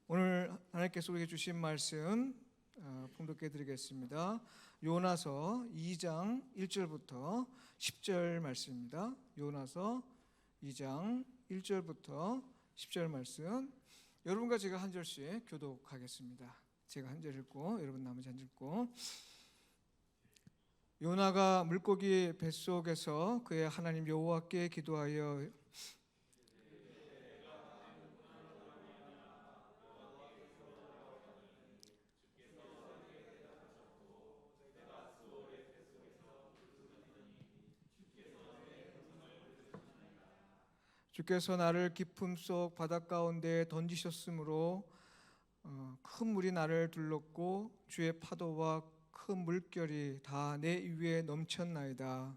오늘 하나님께서 우리에게 주신 말씀 봉독해 드리겠습니다. 요나서 2장 1절부터 10절 말씀입니다. 요나서 2장 1절부터 10절 말씀, 여러분과 제가 한 절씩 교독하겠습니다. 제가 한 절 읽고 여러분 나머지 한 절 읽고. 요나가 물고기 뱃속에서 그의 하나님 여호와께 기도하여 주께서 나를 깊음 속 바닷 가운데 던지셨으므로 큰 물이 나를 둘렀고 주의 파도와 큰 물결이 다 내 위에 넘쳤나이다.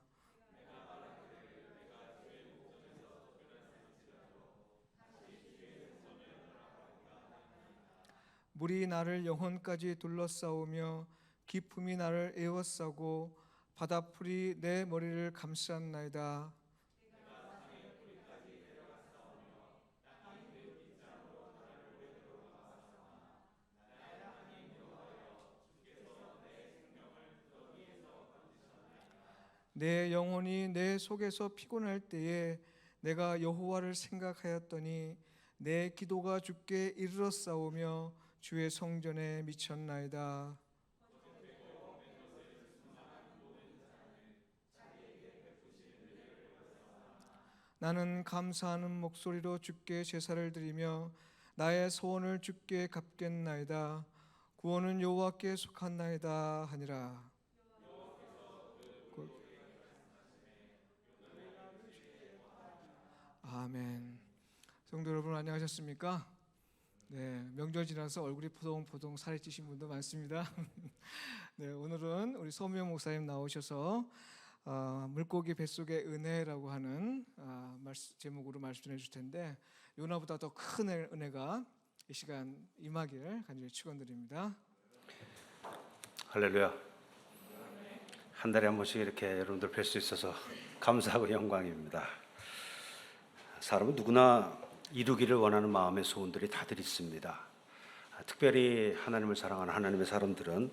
물이 나를 영혼까지 둘러싸우며 깊음이 나를 에워싸고 바다풀이 내 머리를 감쌌나이다. 내 영혼이 내 속에서 피곤할 때에 내가 여호와를 생각하였더니 내 기도가 주께 이르렀사오며 주의 성전에 미쳤나이다. 나는 감사하는 목소리로 주께 제사를 드리며 나의 소원을 주께 갚겠나이다. 구원은 여호와께 속한나이다 하니라. 아멘. 성도 여러분 안녕하셨습니까? 네, 명절 지나서 얼굴이 포동포동 살이 찌신 분도 많습니다. 네, 오늘은 우리 서명 목사님 나오셔서 물고기 뱃속의 은혜라고 하는 제목으로 말씀 전해주실 텐데, 요나보다 더 큰 은혜가 이 시간 임하길 간절히 축원드립니다. 할렐루야. 한 달에 한 번씩 이렇게 여러분들 뵐 수 있어서 감사하고 영광입니다. 사람은 누구나 이루기를 원하는 마음의 소원들이 다들 있습니다. 특별히 하나님을 사랑하는 하나님의 사람들은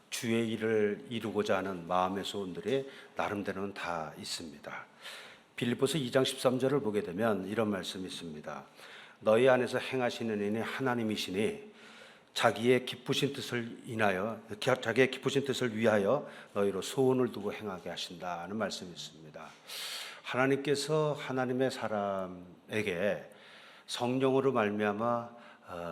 주의 일을 이루고자 하는 마음의 소원들이 나름대로는 다 있습니다. 빌립보서 2장 13절을 보게 되면 이런 말씀이 있습니다. 너희 안에서 행하시는 이는 하나님이시니 자기의 기쁘신 뜻을 위하여 너희로 소원을 두고 행하게 하신다는 말씀이 있습니다. 하나님께서 하나님의 사람에게 성령으로 말미암아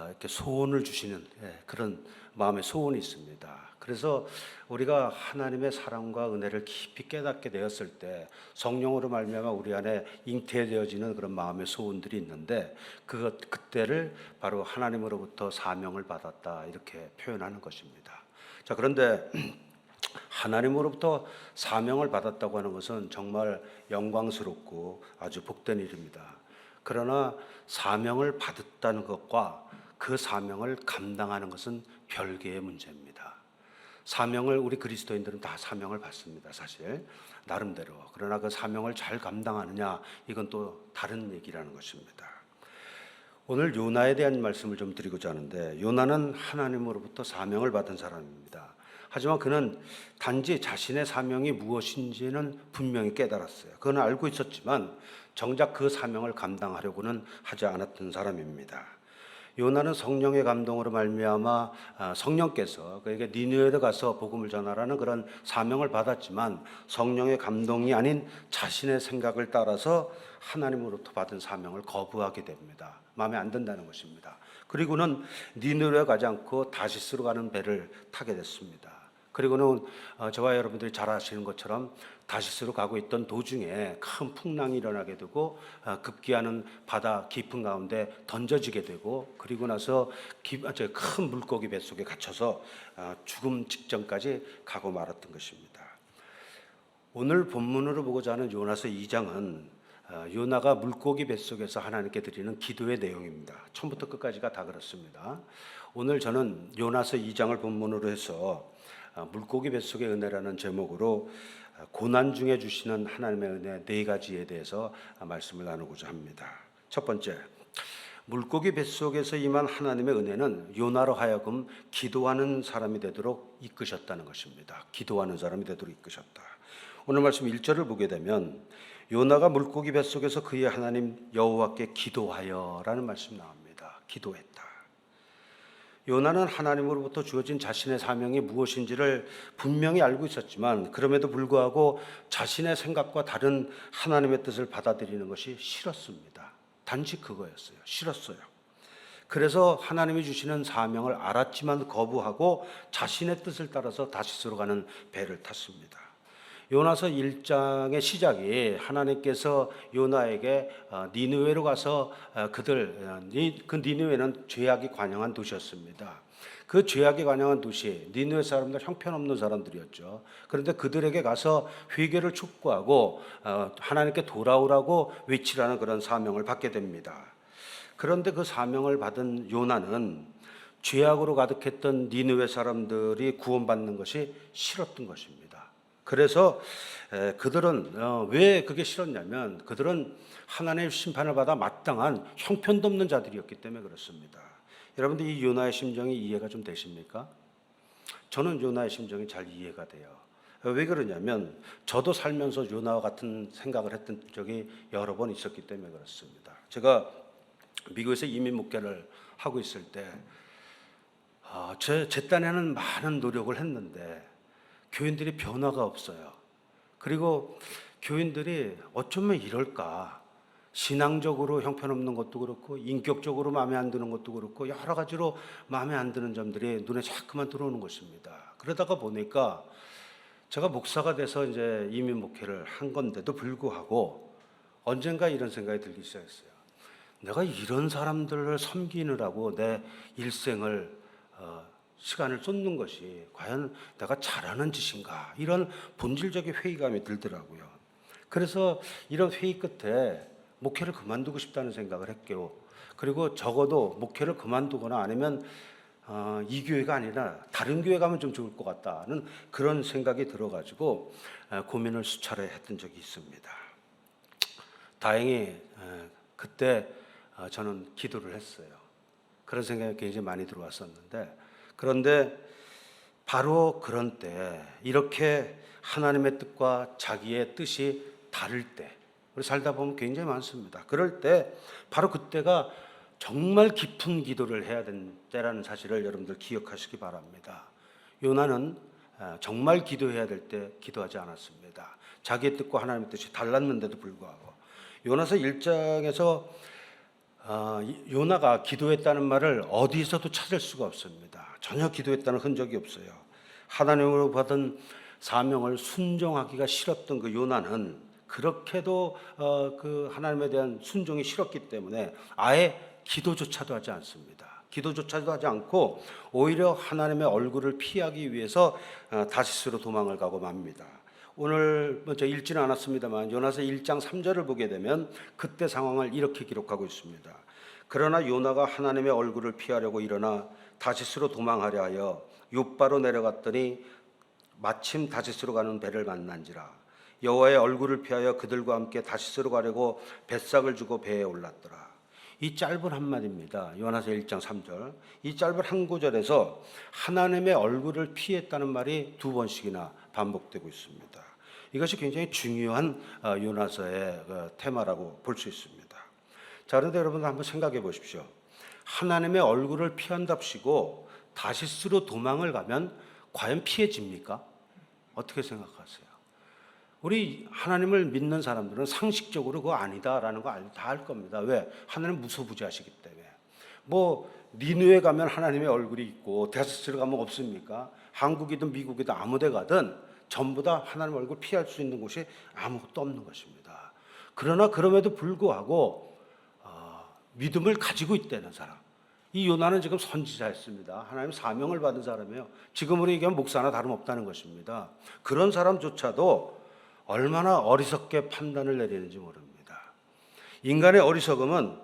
이렇게 소원을 주시는 그런 마음의 소원이 있습니다. 그래서 우리가 하나님의 사랑과 은혜를 깊이 깨닫게 되었을 때 성령으로 말미암아 우리 안에 잉태되어지는 그런 마음의 소원들이 있는데, 그때를 바로 하나님으로부터 사명을 받았다 이렇게 표현하는 것입니다. 자, 그런데 하나님으로부터 사명을 받았다고 하는 것은 정말 영광스럽고 아주 복된 일입니다. 그러나 사명을 받았다는 것과 그 사명을 감당하는 것은 별개의 문제입니다. 사명을 우리 그리스도인들은 다 사명을 받습니다. 사실 나름대로. 그러나 그 사명을 잘 감당하느냐, 이건 또 다른 얘기라는 것입니다. 오늘 요나에 대한 말씀을 좀 드리고자 하는데, 요나는 하나님으로부터 사명을 받은 사람입니다. 하지만 그는 단지 자신의 사명이 무엇인지는 분명히 깨달았어요. 그건 알고 있었지만 정작 그 사명을 감당하려고는 하지 않았던 사람입니다. 요나는 성령의 감동으로 말미암아 성령께서 그에게 니느웨로 가서 복음을 전하라는 그런 사명을 받았지만, 성령의 감동이 아닌 자신의 생각을 따라서 하나님으로부터 받은 사명을 거부하게 됩니다. 마음에 안 든다는 것입니다. 그리고는 니느웨로 가지 않고 다시스로 가는 배를 타게 됐습니다. 그리고는 저와 여러분들이 잘 아시는 것처럼 다시스로 가고 있던 도중에 큰 풍랑이 일어나게 되고 급기야는 바다 깊은 가운데 던져지게 되고, 그리고 나서 큰 물고기 뱃속에 갇혀서 죽음 직전까지 가고 말았던 것입니다. 오늘 본문으로 보고자 하는 요나서 2장은 요나가 물고기 뱃속에서 하나님께 드리는 기도의 내용입니다. 처음부터 끝까지가 다 그렇습니다. 오늘 저는 요나서 2장을 본문으로 해서 물고기 뱃속의 은혜라는 제목으로 고난 중에 주시는 하나님의 은혜 4가지에 대해서 말씀을 나누고자 합니다. 첫 번째, 물고기 뱃속에서 임한 하나님의 은혜는 요나로 하여금 기도하는 사람이 되도록 이끄셨다는 것입니다. 기도하는 사람이 되도록 이끄셨다. 오늘 말씀 1절을 보게 되면 요나가 물고기 뱃속에서 그의 하나님 여호와께 기도하여라는 말씀이 나옵니다. 기도했다. 요나는 하나님으로부터 주어진 자신의 사명이 무엇인지를 분명히 알고 있었지만 그럼에도 불구하고 자신의 생각과 다른 하나님의 뜻을 받아들이는 것이 싫었습니다. 단지 그거였어요. 싫었어요. 그래서 하나님이 주시는 사명을 알았지만 거부하고 자신의 뜻을 따라서 다시스로 가는 배를 탔습니다. 요나서 1장의 시작이 하나님께서 요나에게 니느웨로 가서 그 니느웨는 죄악이 관영한 도시였습니다. 그 죄악이 관영한 도시, 니느웨 사람들 형편없는 사람들이었죠. 그런데 그들에게 가서 회개를 촉구하고 하나님께 돌아오라고 외치라는 그런 사명을 받게 됩니다. 그런데 그 사명을 받은 요나는 죄악으로 가득했던 니느웨 사람들이 구원받는 것이 싫었던 것입니다. 그래서 그들은 왜 그게 싫었냐면 그들은 하나님의 심판을 받아 마땅한 형편도 없는 자들이었기 때문에 그렇습니다. 여러분들 이 요나의 심정이 이해가 좀 되십니까? 저는 요나의 심정이 잘 이해가 돼요. 왜 그러냐면 저도 살면서 요나와 같은 생각을 했던 적이 여러 번 있었기 때문에 그렇습니다. 제가 미국에서 이민 목회를 하고 있을 때 제 딴에는 많은 노력을 했는데 교인들이 변화가 없어요. 그리고 교인들이 어쩌면 이럴까? 신앙적으로 형편없는 것도 그렇고 인격적으로 마음에 안 드는 것도 그렇고 여러 가지로 마음에 안 드는 점들이 눈에 자꾸만 들어오는 것입니다. 그러다가 보니까 제가 목사가 돼서 이제 이민 목회를 한 건데도 불구하고 언젠가 이런 생각이 들기 시작했어요. 내가 이런 사람들을 섬기느라고 내 일생을 시간을 쏟는 것이 과연 내가 잘하는 짓인가, 이런 본질적인 회의감이 들더라고요. 그래서 이런 회의 끝에 목회를 그만두고 싶다는 생각을 했고, 그리고 적어도 목회를 그만두거나 아니면 이 교회가 아니라 다른 교회 가면 좀 좋을 것 같다는 그런 생각이 들어가지고 고민을 수차례 했던 적이 있습니다. 다행히 그때 저는 기도를 했어요. 그런 생각이 굉장히 많이 들어왔었는데, 그런데 바로 그런 때 이렇게 하나님의 뜻과 자기의 뜻이 다를 때, 우리 살다 보면 굉장히 많습니다. 그럴 때 바로 그때가 정말 깊은 기도를 해야 되는 때라는 사실을 여러분들 기억하시기 바랍니다. 요나는 정말 기도해야 될 때 기도하지 않았습니다. 자기의 뜻과 하나님의 뜻이 달랐는데도 불구하고. 요나서 1장에서 요나가 기도했다는 말을 어디서도 찾을 수가 없습니다. 전혀 기도했다는 흔적이 없어요. 하나님으로 받은 사명을 순종하기가 싫었던 그 요나는 그렇게도 그 하나님에 대한 순종이 싫었기 때문에 아예 기도조차도 하지 않습니다. 기도조차도 하지 않고 오히려 하나님의 얼굴을 피하기 위해서 다시스로 도망을 가고 맙니다. 오늘 먼저 읽지는 않았습니다만 요나서 1장 3절을 보게 되면 그때 상황을 이렇게 기록하고 있습니다. 그러나 요나가 하나님의 얼굴을 피하려고 일어나 다시스로 도망하려 하여 욥바로 내려갔더니 마침 다시스로 가는 배를 만난지라. 여호와의 얼굴을 피하여 그들과 함께 다시스로 가려고 뱃삭을 주고 배에 올랐더라. 이 짧은 한마디입니다. 요나서 1장 3절. 이 짧은 한 구절에서 하나님의 얼굴을 피했다는 말이 두 번씩이나 반복되고 있습니다. 이것이 굉장히 중요한 요나서의 테마라고 볼 수 있습니다. 자, 그런데 여러분 한번 생각해 보십시오. 하나님의 얼굴을 피한답시고 다시스로 도망을 가면 과연 피해집니까? 어떻게 생각하세요? 우리 하나님을 믿는 사람들은 상식적으로 그거 아니다라는 거 다 알 겁니다. 왜? 하나님 무소부지하시기 때문에. 뭐 니느웨 가면 하나님의 얼굴이 있고 다시스로 가면 없습니까? 한국이든 미국이든 아무 데 가든 전부 다 하나님 얼굴 피할 수 있는 곳이 아무것도 없는 것입니다. 그러나 그럼에도 불구하고 믿음을 가지고 있다는 사람, 이 요나는 지금 선지자였습니다. 하나님 사명을 받은 사람이에요. 지금으로 얘기하면 목사나 다름없다는 것입니다. 그런 사람조차도 얼마나 어리석게 판단을 내리는지 모릅니다. 인간의 어리석음은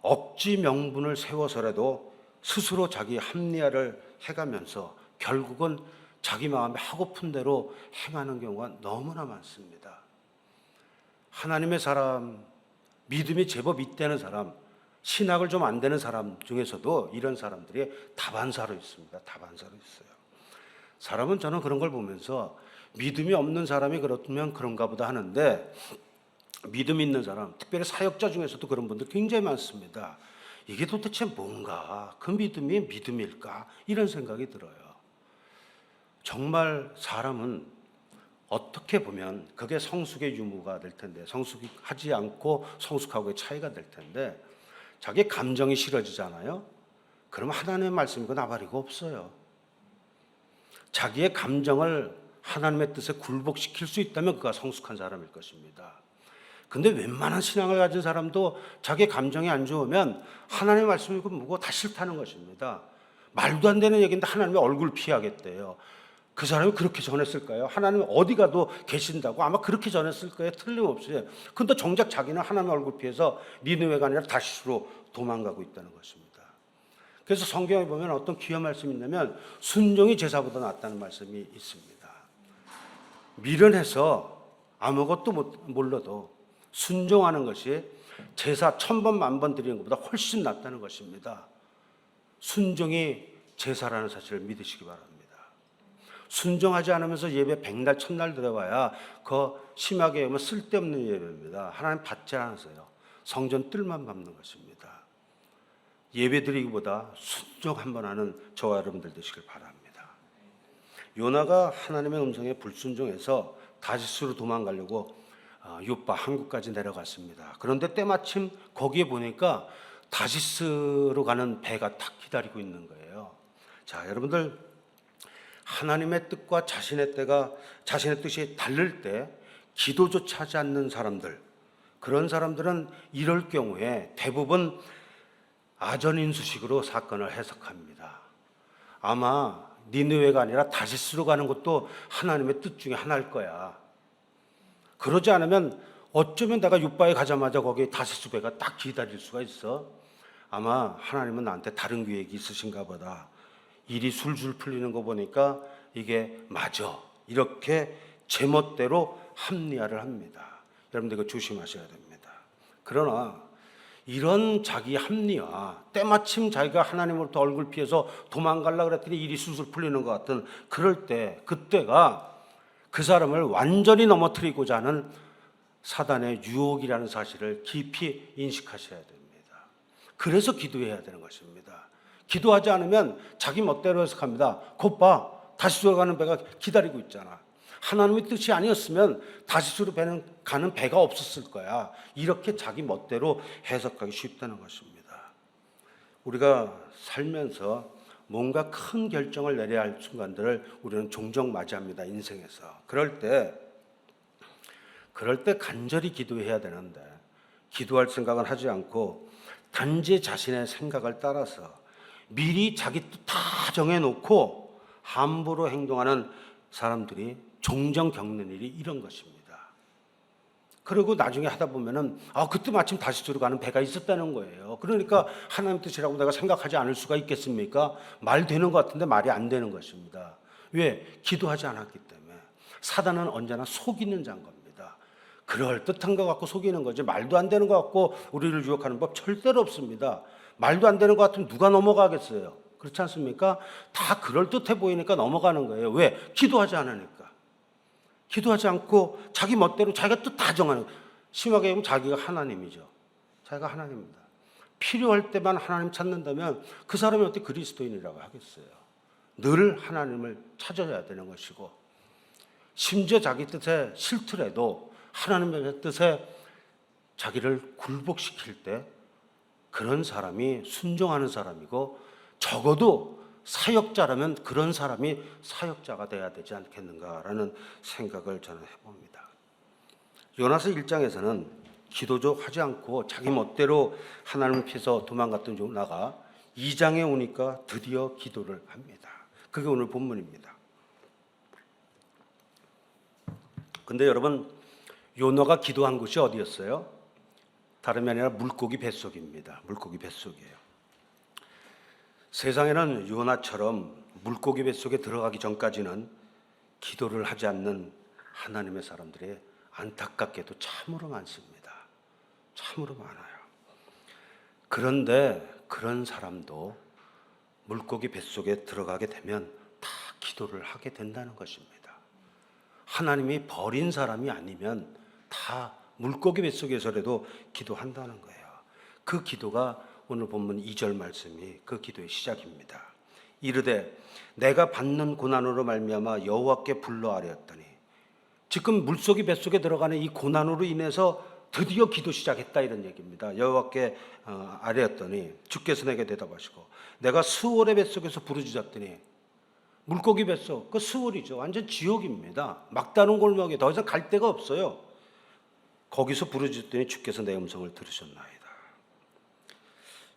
억지 명분을 세워서라도 스스로 자기 합리화를 해가면서 결국은 자기 마음에 하고픈 대로 행하는 경우가 너무나 많습니다. 하나님의 사람, 믿음이 제법 있다는 사람, 신학을 좀 안 되는 사람 중에서도 이런 사람들이 다반사로 있습니다. 다반사로 있어요. 사람은 저는 그런 걸 보면서 믿음이 없는 사람이 그렇다면 그런가 보다 하는데, 믿음 있는 사람, 특별히 사역자 중에서도 그런 분들 굉장히 많습니다. 이게 도대체 뭔가, 그 믿음이 믿음일까, 이런 생각이 들어요. 정말 사람은 어떻게 보면 그게 성숙의 유무가 될 텐데, 성숙하지 않고 성숙하고의 차이가 될 텐데, 자기 감정이 싫어지잖아요. 그러면 하나님의 말씀이고 나발이고 없어요. 자기의 감정을 하나님의 뜻에 굴복시킬 수 있다면 그가 성숙한 사람일 것입니다. 근데 웬만한 신앙을 가진 사람도 자기 감정이 안 좋으면 하나님의 말씀이고 뭐고 다 싫다는 것입니다. 말도 안 되는 얘기인데 하나님의 얼굴 피하겠대요. 그 사람이 그렇게 전했을까요? 하나님 어디 가도 계신다고 아마 그렇게 전했을 거예요. 틀림없이. 근데 정작 자기는 하나님의 얼굴 피해서 니느웨가 아니라 다시스로 도망가고 있다는 것입니다. 그래서 성경에 보면 어떤 귀한 말씀이 있냐면 순종이 제사보다 낫다는 말씀이 있습니다. 미련해서 아무것도 몰라도 순종하는 것이 제사 1000번 만번 드리는 것보다 훨씬 낫다는 것입니다. 순종이 제사라는 사실을 믿으시기 바랍니다. 순종하지 않으면서 예배 백날 첫날 드려봐야 그 심하게 하면 쓸데없는 예배입니다. 하나님 받지 않으세요. 성전 뜰만 밟는 것입니다. 예배 드리기보다 순종 한번 하는 저와 여러분들 되시길 바랍니다. 요나가 하나님의 음성에 불순종해서 다시스로 도망가려고 요파 항구까지 내려갔습니다. 그런데 때마침 거기에 보니까 다시스로 가는 배가 딱 기다리고 있는 거예요. 자, 여러분들 하나님의 뜻과 자신의 뜻이 다를 때 기도조차 하지 않는 사람들, 그런 사람들은 이럴 경우에 대부분 아전인수식으로 사건을 해석합니다. 아마 니느웨가 아니라 다시스로 가는 것도 하나님의 뜻 중에 하나일 거야. 그러지 않으면 어쩌면 내가 요바에 가자마자 거기 다시스 배가 딱 기다릴 수가 있어. 아마 하나님은 나한테 다른 계획이 있으신가 보다. 일이 술술 풀리는 거 보니까 이게 맞아. 이렇게 제멋대로 합리화를 합니다. 여러분들 이거 조심하셔야 됩니다. 그러나 이런 자기 합리화, 때마침 자기가 하나님으로부터 얼굴 피해서 도망가려고 그랬더니 일이 술술 풀리는 것 같은 그럴 때, 그때가 그 사람을 완전히 넘어뜨리고자 하는 사단의 유혹이라는 사실을 깊이 인식하셔야 됩니다. 그래서 기도해야 되는 것입니다. 기도하지 않으면 자기 멋대로 해석합니다. 곧 봐, 다시스로 가는 배가 기다리고 있잖아. 하나님의 뜻이 아니었으면 다시스로 가는 배가 없었을 거야. 이렇게 자기 멋대로 해석하기 쉽다는 것입니다. 우리가 살면서 뭔가 큰 결정을 내려야 할 순간들을 우리는 종종 맞이합니다. 인생에서. 그럴 때 간절히 기도해야 되는데 기도할 생각은 하지 않고 단지 자신의 생각을 따라서 미리 자기 뜻 다 정해놓고 함부로 행동하는 사람들이 종종 겪는 일이 이런 것입니다. 그리고 나중에 하다 보면은 그때 마침 다시스로 가는 배가 있었다는 거예요. 그러니까 하나님 뜻이라고 내가 생각하지 않을 수가 있겠습니까? 말 되는 것 같은데 말이 안 되는 것입니다. 왜? 기도하지 않았기 때문에. 사단은 언제나 속이는 자인 겁니다. 그럴듯한 것 같고 속이는 거지 말도 안 되는 것 같고 우리를 유혹하는 법 절대로 없습니다. 말도 안 되는 것 같으면 누가 넘어가겠어요? 그렇지 않습니까? 다 그럴듯해 보이니까 넘어가는 거예요. 왜? 기도하지 않으니까. 기도하지 않고 자기 멋대로 자기가 뜻 다 정하는 거예요. 심하게 보면 자기가 하나님이죠. 자기가 하나님입니다. 필요할 때만 하나님 찾는다면 그 사람이 어떻게 그리스도인이라고 하겠어요? 늘 하나님을 찾아야 되는 것이고 심지어 자기 뜻에 싫더라도 하나님의 뜻에 자기를 굴복시킬 때 그런 사람이 순종하는 사람이고 적어도 사역자라면 그런 사람이 사역자가 돼야 되지 않겠는가라는 생각을 저는 해봅니다. 요나서 1장에서는 기도조 하지 않고 자기 멋대로 하나님을 피해서 도망갔던 요나가 2장에 오니까 드디어 기도를 합니다. 그게 오늘 본문입니다. 근데 여러분 요나가 기도한 곳이 어디였어요? 다름이 아니라 물고기 뱃속입니다. 물고기 뱃속이에요. 세상에는 요나처럼 물고기 뱃속에 들어가기 전까지는 기도를 하지 않는 하나님의 사람들이 안타깝게도 참으로 많습니다. 참으로 많아요. 그런데 그런 사람도 물고기 뱃속에 들어가게 되면 다 기도를 하게 된다는 것입니다. 하나님이 버린 사람이 아니면 다 물고기 뱃속에서라도 기도한다는 거예요. 그 기도가 오늘 본문 2절 말씀이 그 기도의 시작입니다. 이르되 내가 받는 고난으로 말미암아 여호와께 불러 아뢰었더니, 지금 물속이 뱃속에 들어가는 이 고난으로 인해서 드디어 기도 시작했다 이런 얘기입니다. 여호와께 아뢰었더니 주께서 내게 대답하시고, 내가 스올의 뱃속에서 부르짖었더니, 물고기 뱃속, 그 스올이죠. 완전 지옥입니다. 막다른 골목에 더 이상 갈 데가 없어요. 거기서 부르짖더니 주께서 내 음성을 들으셨나이다.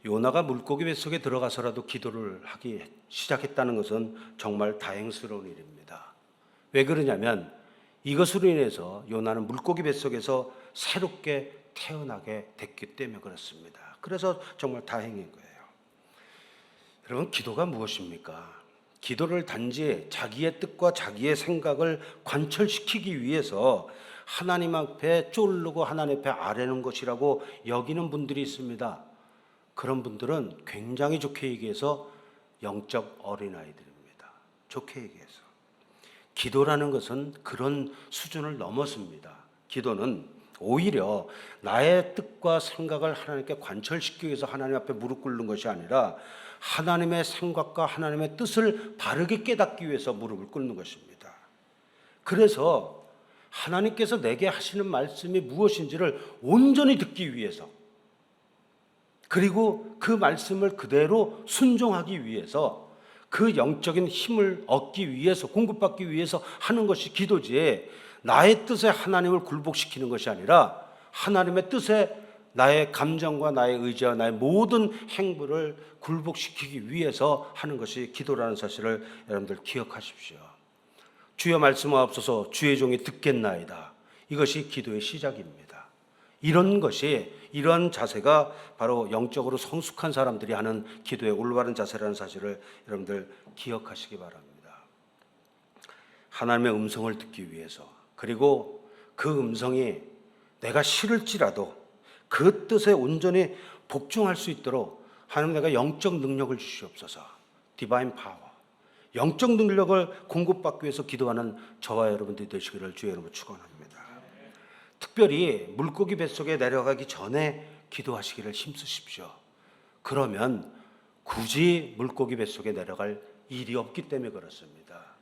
요나가 물고기 뱃속에 들어가서라도 기도를 하기 시작했다는 것은 정말 다행스러운 일입니다. 왜 그러냐면 이것으로 인해서 요나는 물고기 뱃속에서 새롭게 태어나게 됐기 때문에 그렇습니다. 그래서 정말 다행인 거예요. 여러분, 기도가 무엇입니까? 기도를 단지 자기의 뜻과 자기의 생각을 관철시키기 위해서 하나님 앞에 쫄르고 하나님 앞에 아뢰는 것이라고 여기는 분들이 있습니다. 그런 분들은 굉장히 좋게 얘기해서 영적 어린아이들입니다. 좋게 얘기해서. 기도라는 것은 그런 수준을 넘었습니다. 기도는 오히려 나의 뜻과 생각을 하나님께 관철시키기 위해서 하나님 앞에 무릎 꿇는 것이 아니라 하나님의 생각과 하나님의 뜻을 바르게 깨닫기 위해서 무릎을 꿇는 것입니다. 그래서 하나님께서 내게 하시는 말씀이 무엇인지를 온전히 듣기 위해서, 그리고 그 말씀을 그대로 순종하기 위해서, 그 영적인 힘을 얻기 위해서, 공급받기 위해서 하는 것이 기도지, 나의 뜻에 하나님을 굴복시키는 것이 아니라 하나님의 뜻에 나의 감정과 나의 의지와 나의 모든 행보를 굴복시키기 위해서 하는 것이 기도라는 사실을 여러분들 기억하십시오. 주여 말씀하옵소서, 주의 종이 듣겠나이다. 이것이 기도의 시작입니다. 이런 자세가 바로 영적으로 성숙한 사람들이 하는 기도의 올바른 자세라는 사실을 여러분들 기억하시기 바랍니다. 하나님의 음성을 듣기 위해서, 그리고 그 음성이 내가 싫을지라도 그 뜻에 온전히 복종할 수 있도록 하나님, 내가 영적 능력을 주시옵소서. 디바인 파워, 영적 능력을 공급받기 위해서 기도하는 저와 여러분들이 되시기를 주의 이름으로 축원합니다. 특별히 물고기 뱃속에 내려가기 전에 기도하시기를 힘쓰십시오. 그러면 굳이 물고기 뱃속에 내려갈 일이 없기 때문에 그렇습니다.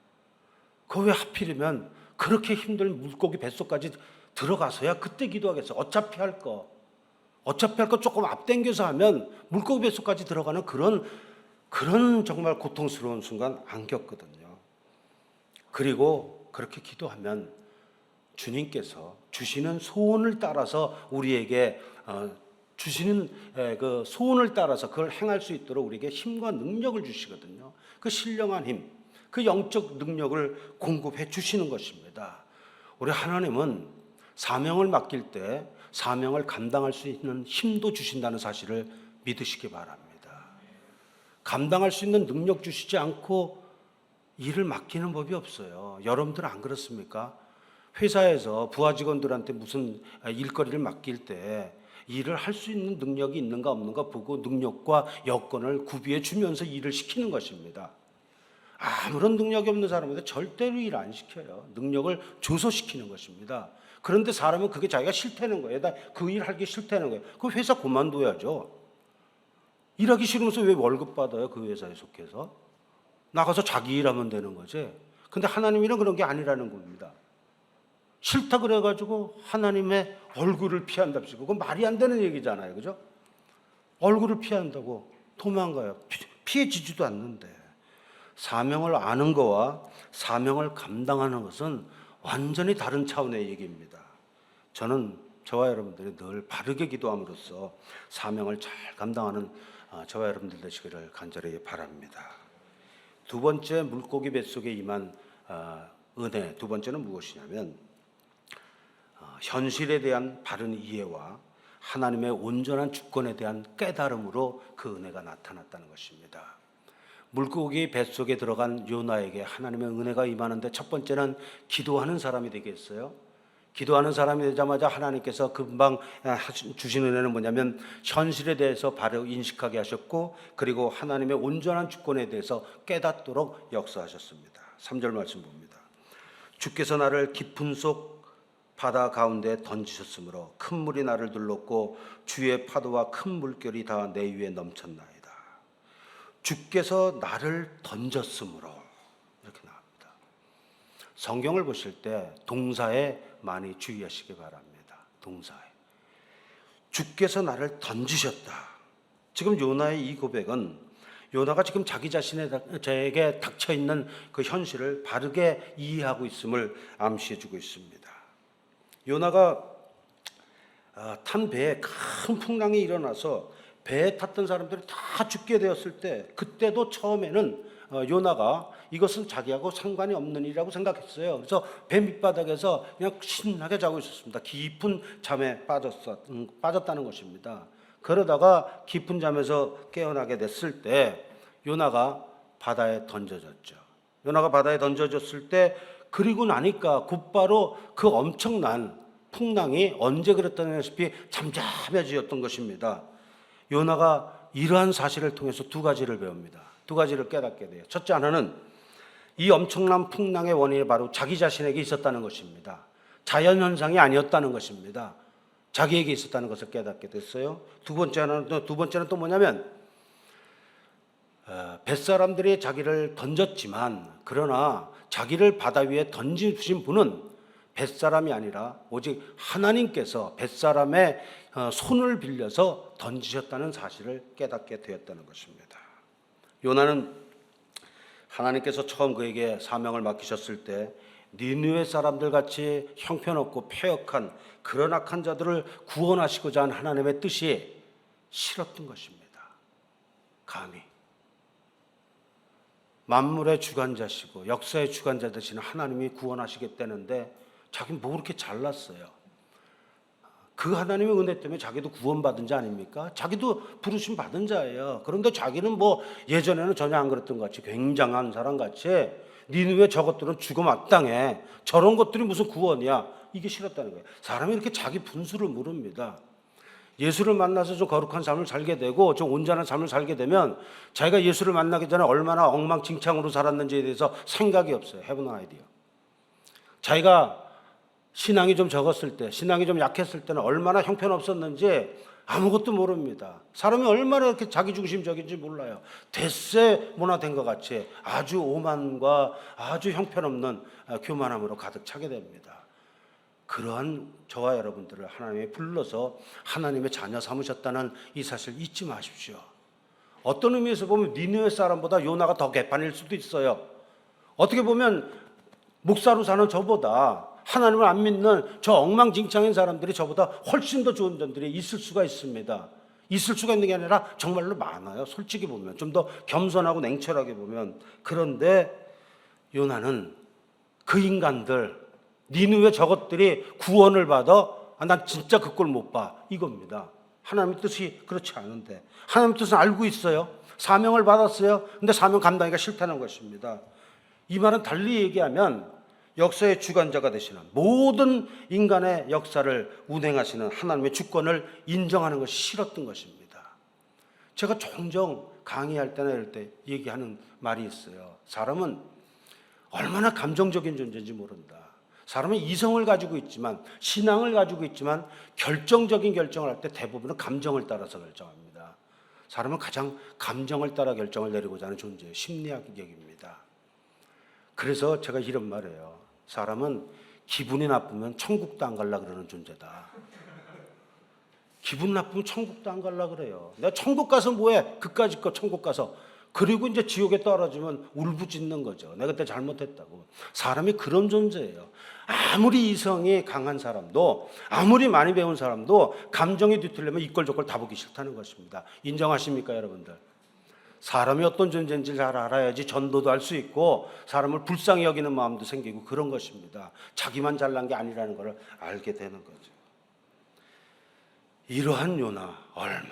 그 왜 하필이면 그렇게 힘든 물고기 뱃속까지 들어가서야 그때 기도하겠어요. 어차피 할 거 조금 앞당겨서 하면 물고기 뱃속까지 들어가는 그런 정말 고통스러운 순간 안 겪거든요. 그리고 그렇게 기도하면 주님께서 주시는 소원을 따라서 우리에게 주시는 그 소원을 따라서 그걸 행할 수 있도록 우리에게 힘과 능력을 주시거든요. 그 신령한 힘, 그 영적 능력을 공급해 주시는 것입니다. 우리 하나님은 사명을 맡길 때 사명을 감당할 수 있는 힘도 주신다는 사실을 믿으시기 바랍니다. 감당할 수 있는 능력 주시지 않고 일을 맡기는 법이 없어요. 여러분들은 안 그렇습니까? 회사에서 부하 직원들한테 무슨 일거리를 맡길 때 일을 할 수 있는 능력이 있는가 없는가 보고 능력과 여건을 구비해 주면서 일을 시키는 것입니다. 아무런 능력이 없는 사람한테 절대로 일 안 시켜요. 능력을 줘서 시키는 것입니다. 그런데 사람은 그게 자기가 싫다는 거예요. 나 그 일 하기 싫다는 거예요. 그 회사 그만둬야죠. 일하기 싫으면서 왜 월급 받아요? 그 회사에 속해서. 나가서 자기 일하면 되는 거지. 근데 하나님 일은 그런 게 아니라는 겁니다. 싫다 그래가지고 하나님의 얼굴을 피한답시고, 그건 말이 안 되는 얘기잖아요. 그죠? 얼굴을 피한다고 도망가요. 피해지지도 않는데. 사명을 아는 거와 사명을 감당하는 것은 완전히 다른 차원의 얘기입니다. 저는 저와 여러분들이 늘 바르게 기도함으로써 사명을 잘 감당하는 저와 여러분들 되시기를 간절히 바랍니다. 두 번째, 물고기 뱃속에 임한 은혜, 두 번째는 무엇이냐면 현실에 대한 바른 이해와 하나님의 온전한 주권에 대한 깨달음으로 그 은혜가 나타났다는 것입니다. 물고기 뱃속에 들어간 요나에게 하나님의 은혜가 임하는데 첫 번째는 기도하는 사람이 되겠어요. 기도하는 사람이 되자마자 하나님께서 금방 주신 은혜는 뭐냐면 현실에 대해서 바로 인식하게 하셨고, 그리고 하나님의 온전한 주권에 대해서 깨닫도록 역사하셨습니다. 3절 말씀 봅니다. 주께서 나를 깊은 속 바다 가운데 던지셨으므로 큰 물이 나를 둘렀고 주의 파도와 큰 물결이 다 내 위에 넘쳤나이다. 주께서 나를 던졌으므로, 이렇게 나옵니다. 성경을 보실 때 동사에 많이 주의하시기 바랍니다. 동사에. 주께서 나를 던지셨다. 지금 요나의 이 고백은 요나가 지금 자기 자신에게 닥쳐 있는 그 현실을 바르게 이해하고 있음을 암시해 주고 있습니다. 요나가 탄 배에 큰 풍랑이 일어나서 배에 탔던 사람들이 다 죽게 되었을 때, 그때도 처음에는 요나가 이것은 자기하고 상관이 없는 일이라고 생각했어요. 그래서 배 밑바닥에서 그냥 신나게 자고 있었습니다. 깊은 잠에 빠졌다는 것입니다. 그러다가 깊은 잠에서 깨어나게 됐을 때 요나가 바다에 던져졌죠. 요나가 바다에 던져졌을 때, 그리고 나니까 곧바로 그 엄청난 풍랑이 언제 그랬다시피 잠잠해지었던 것입니다. 요나가 이러한 사실을 통해서 두 가지를 배웁니다. 두 가지를 깨닫게 돼요. 첫째 하나는 이 엄청난 풍랑의 원인이 바로 자기 자신에게 있었다는 것입니다. 자연현상이 아니었다는 것입니다. 자기에게 있었다는 것을 깨닫게 됐어요. 두 번째는 또 뭐냐면 뱃사람들이 자기를 던졌지만, 그러나 자기를 바다 위에 던지신 분은 뱃사람이 아니라 오직 하나님께서 뱃사람의 손을 빌려서 던지셨다는 사실을 깨닫게 되었다는 것입니다. 요나는 하나님께서 처음 그에게 사명을 맡기셨을 때 니느웨 사람들 같이 형편없고 패역한 그런 악한 자들을 구원하시고자 한 하나님의 뜻이 싫었던 것입니다. 감히 만물의 주관자시고 역사의 주관자 되시는 하나님이 구원하시겠다는데 자기는 뭐 그렇게 잘났어요. 그 하나님의 은혜 때문에 자기도 구원받은 자 아닙니까? 자기도 부르심 받은 자예요. 그런데 자기는 뭐 예전에는 전혀 안 그랬던 것 같이 굉장한 사람 같이 니느웨 저것들은 죽어 마땅해, 저런 것들이 무슨 구원이야, 이게 싫었다는 거예요. 사람이 이렇게 자기 분수를 모릅니다. 예수를 만나서 좀 거룩한 삶을 살게 되고 좀 온전한 삶을 살게 되면 자기가 예수를 만나기 전에 얼마나 엉망진창으로 살았는지에 대해서 생각이 없어요. Have no idea. 자기가 신앙이 좀 적었을 때, 신앙이 좀 약했을 때는 얼마나 형편없었는지 아무것도 모릅니다. 사람이 얼마나 이렇게 자기중심적인지 몰라요. 뱃새 문화된 것 같이 아주 오만과 아주 형편없는 교만함으로 가득 차게 됩니다. 그러한 저와 여러분들을 하나님이 불러서 하나님의 자녀 삼으셨다는 이 사실 잊지 마십시오. 어떤 의미에서 보면 니느웨 사람보다 요나가 더 개판일 수도 있어요. 어떻게 보면 목사로 사는 저보다, 하나님을 안 믿는 저 엉망진창인 사람들이 저보다 훨씬 더 좋은 점들이 있을 수가 있습니다. 있을 수가 있는 게 아니라 정말로 많아요. 솔직히 보면, 좀 더 겸손하고 냉철하게 보면. 그런데 요나는 그 인간들, 니느웨 저것들이 구원을 받아, 난 진짜 그 꼴 못 봐, 이겁니다. 하나님의 뜻이 그렇지 않은데, 하나님의 뜻은 알고 있어요. 사명을 받았어요. 근데 사명 감당하기가 싫다는 것입니다. 이 말은 달리 얘기하면 역사의 주관자가 되시는, 모든 인간의 역사를 운행하시는 하나님의 주권을 인정하는 것이 싫었던 것입니다. 제가 종종 강의할 때나 이럴 때 얘기하는 말이 있어요. 사람은 얼마나 감정적인 존재인지 모른다. 사람은 이성을 가지고 있지만, 신앙을 가지고 있지만 결정적인 결정을 할 때 대부분은 감정을 따라서 결정합니다. 사람은 가장 감정을 따라 결정을 내리고자 하는 존재예요. 심리학적입니다. 그래서 제가 이런 말이에요. 사람은 기분이 나쁘면 천국도 안 갈라 그러는 존재다. 기분 나쁘면 천국도 안 갈라 그래요. 내가 천국 가서 뭐해? 그까짓 거 천국 가서. 그리고 이제 지옥에 떨어지면 울부짖는 거죠. 내가 그때 잘못했다고. 사람이 그런 존재예요. 아무리 이성이 강한 사람도, 아무리 많이 배운 사람도 감정이 뒤틀리면 이꼴저꼴 다 보기 싫다는 것입니다. 인정하십니까, 여러분들? 사람이 어떤 존재인지 잘 알아야지 전도도 할 수 있고 사람을 불쌍히 여기는 마음도 생기고 그런 것입니다. 자기만 잘난 게 아니라는 것을 알게 되는 거죠. 이러한 요나 얼마나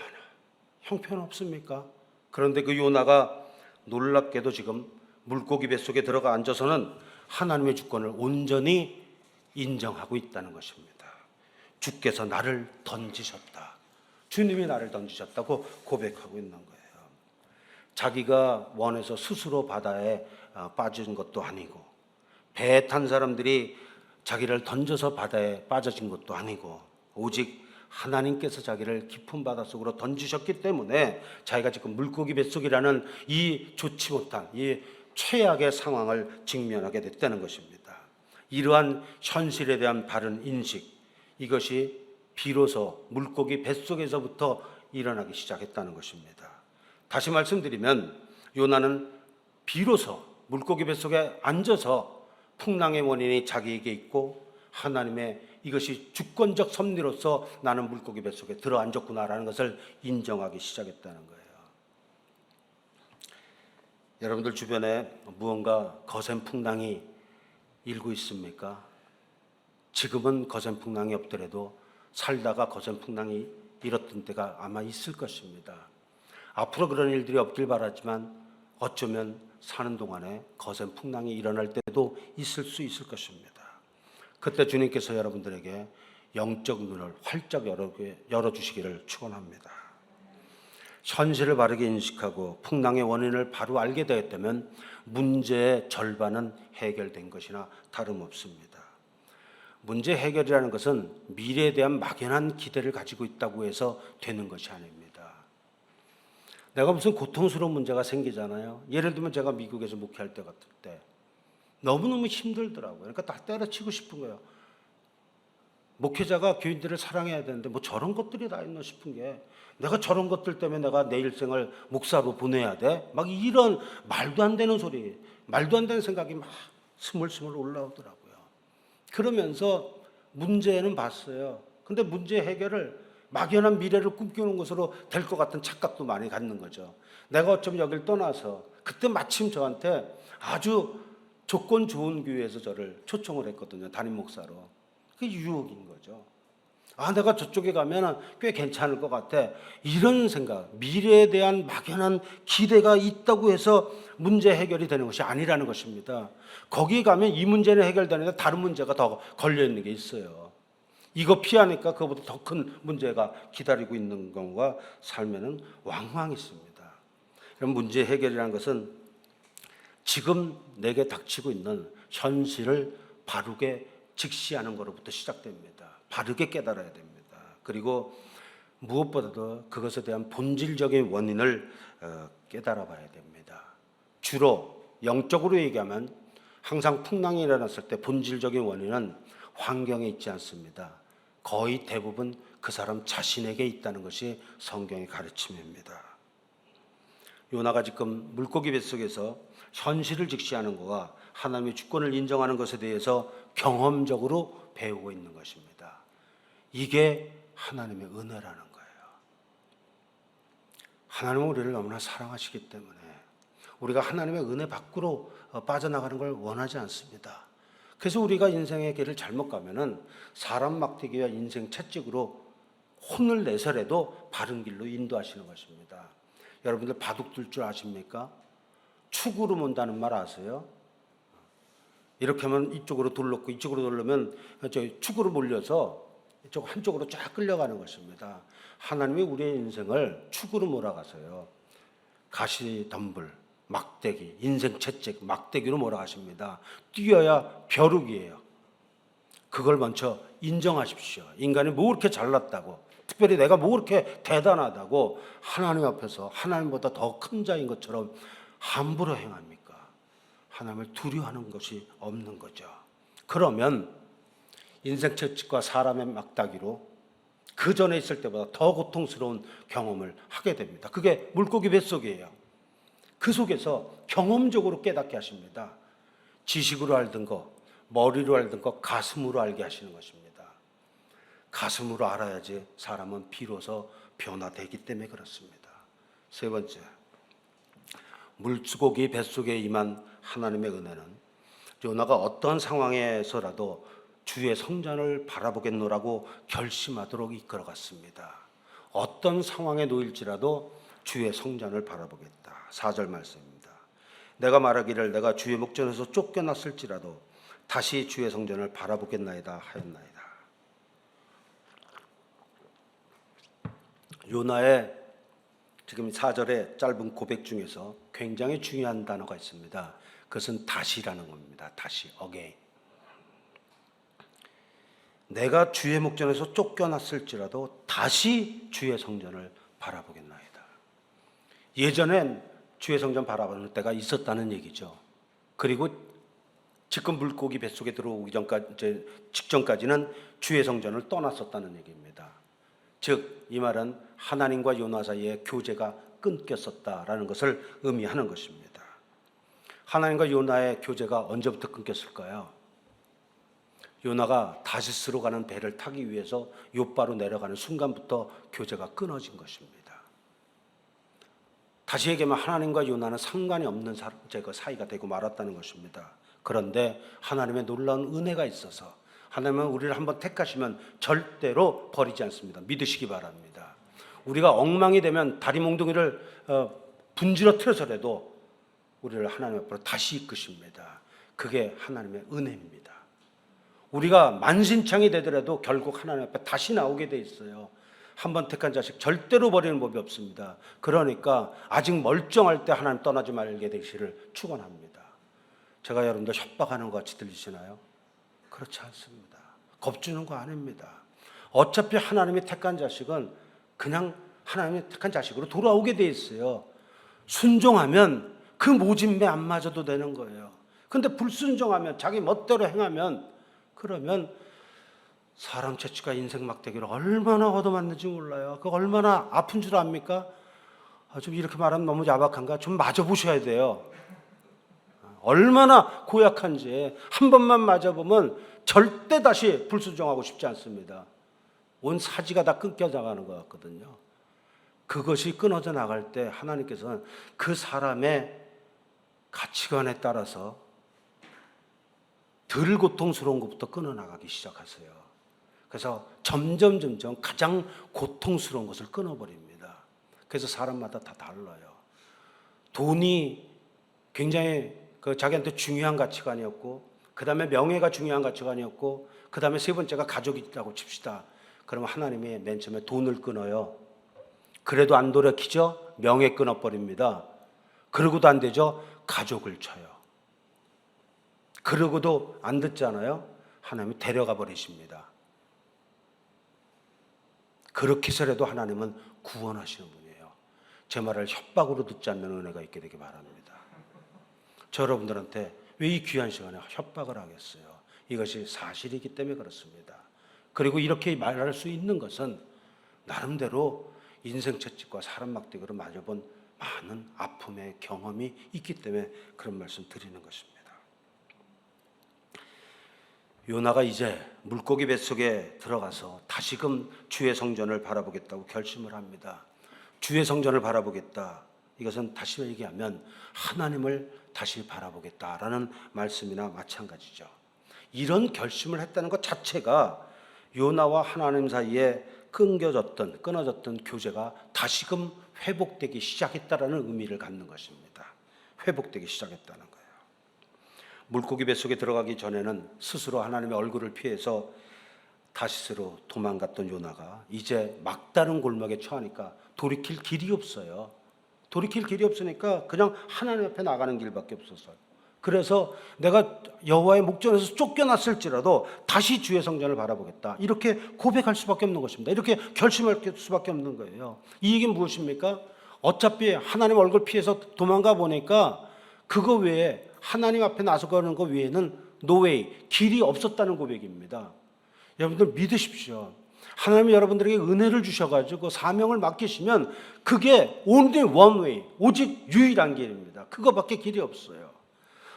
형편없습니까? 그런데 그 요나가 놀랍게도 지금 물고기 뱃속에 들어가 앉아서는 하나님의 주권을 온전히 인정하고 있다는 것입니다. 주께서 나를 던지셨다. 주님이 나를 던지셨다고 고백하고 있는 거예요. 자기가 원해서 스스로 바다에 빠진 것도 아니고, 배에 탄 사람들이 자기를 던져서 바다에 빠져진 것도 아니고, 오직 하나님께서 자기를 깊은 바닷속으로 던지셨기 때문에 자기가 지금 물고기 뱃속이라는 이 좋지 못한 이 최악의 상황을 직면하게 됐다는 것입니다. 이러한 현실에 대한 바른 인식, 이것이 비로소 물고기 뱃속에서부터 일어나기 시작했다는 것입니다. 다시 말씀드리면 요나는 비로소 물고기 뱃속에 앉아서 풍랑의 원인이 자기에게 있고 하나님의 이것이 주권적 섭리로서 나는 물고기 뱃속에 들어앉았구나라는 것을 인정하기 시작했다는 거예요. 여러분들 주변에 무언가 거센 풍랑이 일고 있습니까? 지금은 거센 풍랑이 없더라도 살다가 거센 풍랑이 일었던 때가 아마 있을 것입니다. 앞으로 그런 일들이 없길 바라지만 어쩌면 사는 동안에 거센 풍랑이 일어날 때도 있을 수 있을 것입니다. 그때 주님께서 여러분들에게 영적 눈을 활짝 열어주시기를 축원합니다. 현실을 바르게 인식하고 풍랑의 원인을 바로 알게 되었다면 문제의 절반은 해결된 것이나 다름없습니다. 문제 해결이라는 것은 미래에 대한 막연한 기대를 가지고 있다고 해서 되는 것이 아닙니다. 내가 무슨 고통스러운 문제가 생기잖아요. 예를 들면 제가 미국에서 목회할 때 같을 때 너무너무 힘들더라고요. 그러니까 다 때려치고 싶은 거예요. 목회자가 교인들을 사랑해야 되는데 뭐 저런 것들이 다 있나 싶은 게, 내가 저런 것들 때문에 내가 내 일생을 목사로 보내야 돼? 막 이런 말도 안 되는 소리, 말도 안 되는 생각이 막 스물스물 올라오더라고요. 그러면서 문제는 봤어요. 근데 문제 해결을 막연한 미래를 꿈꾸는 것으로 될 것 같은 착각도 많이 갖는 거죠. 내가 어쩌면 여길 떠나서 그때 마침 저한테 아주 조건 좋은 교회에서 저를 초청을 했거든요. 담임 목사로. 그게 유혹인 거죠. 아, 내가 저쪽에 가면 꽤 괜찮을 것 같아. 이런 생각, 미래에 대한 막연한 기대가 있다고 해서 문제 해결이 되는 것이 아니라는 것입니다. 거기 가면 이 문제는 해결되는데 다른 문제가 더 걸려있는 게 있어요. 이거 피하니까 그거보다 더 큰 문제가 기다리고 있는 경우가 삶에는 왕왕 있습니다. 그럼 문제 해결이라는 것은 지금 내게 닥치고 있는 현실을 바르게 직시하는 것으로부터 시작됩니다. 바르게 깨달아야 됩니다. 그리고 무엇보다도 그것에 대한 본질적인 원인을 깨달아 봐야 됩니다. 주로 영적으로 얘기하면 항상 풍랑이 일어났을 때 본질적인 원인은 환경에 있지 않습니다. 거의 대부분 그 사람 자신에게 있다는 것이 성경의 가르침입니다. 요나가 지금 물고기 뱃속에서 현실을 직시하는 것과 하나님의 주권을 인정하는 것에 대해서 경험적으로 배우고 있는 것입니다. 이게 하나님의 은혜라는 거예요. 하나님은 우리를 너무나 사랑하시기 때문에 우리가 하나님의 은혜 밖으로 빠져나가는 걸 원하지 않습니다. 그래서 우리가 인생의 길을 잘못 가면은 사람 막대기와 인생 채찍으로 혼을 내서라도 바른 길로 인도하시는 것입니다. 여러분들 바둑 둘 줄 아십니까? 축으로 문다는 말 아세요? 이렇게 하면 이쪽으로 돌렸고 이쪽으로 돌리면 축으로 몰려서 이쪽 한쪽으로 쫙 끌려가는 것입니다. 하나님이 우리의 인생을 축으로 몰아가서요, 가시덤불, 막대기, 인생 채찍, 막대기로 몰아가십니다. 뛰어야 벼룩이에요. 그걸 먼저 인정하십시오. 인간이 뭐 그렇게 잘났다고, 특별히 내가 뭐 그렇게 대단하다고 하나님 앞에서 하나님보다 더 큰 자인 것처럼 함부로 행합니까? 하나님을 두려워하는 것이 없는 거죠. 그러면 인생 채찍과 사람의 막다기로 그 전에 있을 때보다 더 고통스러운 경험을 하게 됩니다. 그게 물고기 뱃속이에요. 그 속에서 경험적으로 깨닫게 하십니다. 지식으로 알던 거, 머리로 알던 거 가슴으로 알게 하시는 것입니다. 가슴으로 알아야지 사람은 비로소 변화되기 때문에 그렇습니다. 세 번째, 물고기 뱃속에 임한 하나님의 은혜는 요나가 어떤 상황에서라도 주의 성전을 바라보겠노라고 결심하도록 이끌어갔습니다. 어떤 상황에 놓일지라도 주의 성전을 바라보겠다. 4절 말씀입니다. 내가 말하기를 내가 주의 목전에서 쫓겨났을지라도 다시 주의 성전을 바라보겠나이다 하였나이다. 요나의 지금 4절의 짧은 고백 중에서 굉장히 중요한 단어가 있습니다. 그것은 다시라는 겁니다. 다시, again. 내가 주의 목전에서 쫓겨났을지라도 다시 주의 성전을 바라보겠나이다. 예전엔 주의 성전 바라보는 때가 있었다는 얘기죠. 그리고 지금 물고기 뱃속에 들어오기 직전까지는 주의 성전을 떠났었다는 얘기입니다. 즉 이 말은 하나님과 요나 사이의 교제가 끊겼었다라는 것을 의미하는 것입니다. 하나님과 요나의 교제가 언제부터 끊겼을까요? 요나가 다시스로 가는 배를 타기 위해서 욥바로 내려가는 순간부터 교제가 끊어진 것입니다. 다시 얘기하면 하나님과 요나는 상관이 없는 사이가 되고 말았다는 것입니다. 그런데 하나님의 놀라운 은혜가 있어서 하나님은 우리를 한번 택하시면 절대로 버리지 않습니다. 믿으시기 바랍니다. 우리가 엉망이 되면 다리 몽둥이를 분지러뜨려서라도 우리를 하나님 앞으로 다시 이끄십니다. 그게 하나님의 은혜입니다. 우리가 만신창이 되더라도 결국 하나님 앞에 다시 나오게 돼 있어요. 한번 택한 자식 절대로 버리는 법이 없습니다. 그러니까 아직 멀쩡할 때 하나님 떠나지 말게 되시를 축원합니다. 제가 여러분들 협박하는 것 같이 들리시나요? 그렇지 않습니다. 겁주는 거 아닙니다. 어차피 하나님이 택한 자식은 그냥 하나님이 택한 자식으로 돌아오게 돼 있어요. 순종하면 그 모진매 안 맞아도 되는 거예요. 근데 불순종하면 자기 멋대로 행하면 그러면 사람 채취가 인생 막대기를 얼마나 얻어맞는지 몰라요. 그거 얼마나 아픈 줄 압니까? 좀 이렇게 말하면 너무 야박한가? 좀 맞아보셔야 돼요. 얼마나 고약한지 한 번만 맞아보면 절대 다시 불순종하고 싶지 않습니다. 온 사지가 다 끊겨 나가는 것 같거든요. 그것이 끊어져 나갈 때 하나님께서는 그 사람의 가치관에 따라서 덜 고통스러운 것부터 끊어나가기 시작하세요. 그래서 점점 가장 고통스러운 것을 끊어버립니다. 그래서 사람마다 다 달라요. 돈이 굉장히 자기한테 중요한 가치관이었고, 그 다음에 명예가 중요한 가치관이었고, 그 다음에 세 번째가 가족이 있다고 칩시다. 그러면 하나님이 맨 처음에 돈을 끊어요. 그래도 안 돌이키죠? 명예 끊어버립니다. 그러고도 안 되죠? 가족을 쳐요. 그러고도 안 듣잖아요? 하나님이 데려가 버리십니다. 그렇게 해서라도 하나님은 구원하시는 분이에요. 제 말을 협박으로 듣지 않는 은혜가 있게 되기 바랍니다. 저 여러분들한테 왜 이 귀한 시간에 협박을 하겠어요? 이것이 사실이기 때문에 그렇습니다. 그리고 이렇게 말할 수 있는 것은 나름대로 인생 채찍과 사람 막대기로 맞아본 많은 아픔의 경험이 있기 때문에 그런 말씀 드리는 것입니다. 요나가 이제 물고기 뱃속에 들어가서 다시금 주의 성전을 바라보겠다고 결심을 합니다. 주의 성전을 바라보겠다. 이것은 다시 얘기하면 하나님을 다시 바라보겠다라는 말씀이나 마찬가지죠. 이런 결심을 했다는 것 자체가 요나와 하나님 사이에 끊어졌던 교제가 다시금 회복되기 시작했다라는 의미를 갖는 것입니다. 회복되기 시작했다는 거예요. 물고기 뱃속에 들어가기 전에는 스스로 하나님의 얼굴을 피해서 다시스로 도망갔던 요나가 이제 막다른 골목에 처하니까 돌이킬 길이 없어요. 돌이킬 길이 없으니까 그냥 하나님 앞에 나가는 길밖에 없었어요. 그래서 내가 여호와의 목전에서 쫓겨났을지라도 다시 주의 성전을 바라보겠다. 이렇게 고백할 수밖에 없는 것입니다. 이렇게 결심할 수밖에 없는 거예요. 이 얘기는 무엇입니까? 어차피 하나님 얼굴 피해서 도망가 보니까 그거 외에 하나님 앞에 나서가는 것 외에는 노웨이, 길이 없었다는 고백입니다. 여러분들 믿으십시오. 하나님이 여러분들에게 은혜를 주셔가지고 사명을 맡기시면 그게 only one way, 오직 유일한 길입니다. 그거밖에 길이 없어요.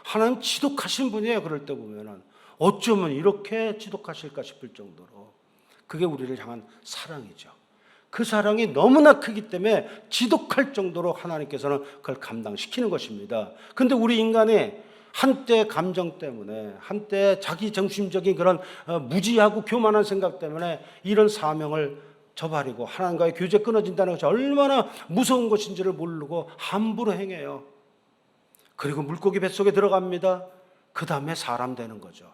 하나님 지독하신 분이에요. 그럴 때 보면은 어쩌면 이렇게 지독하실까 싶을 정도로 그게 우리를 향한 사랑이죠. 그 사랑이 너무나 크기 때문에 지독할 정도로 하나님께서는 그걸 감당시키는 것입니다. 근데 우리 인간이 한때 감정 때문에, 한때 자기 중심적인 그런 무지하고 교만한 생각 때문에 이런 사명을 저버리고 하나님과의 교제 끊어진다는 것이 얼마나 무서운 것인지를 모르고 함부로 행해요. 그리고 물고기 뱃속에 들어갑니다. 그 다음에 사람 되는 거죠.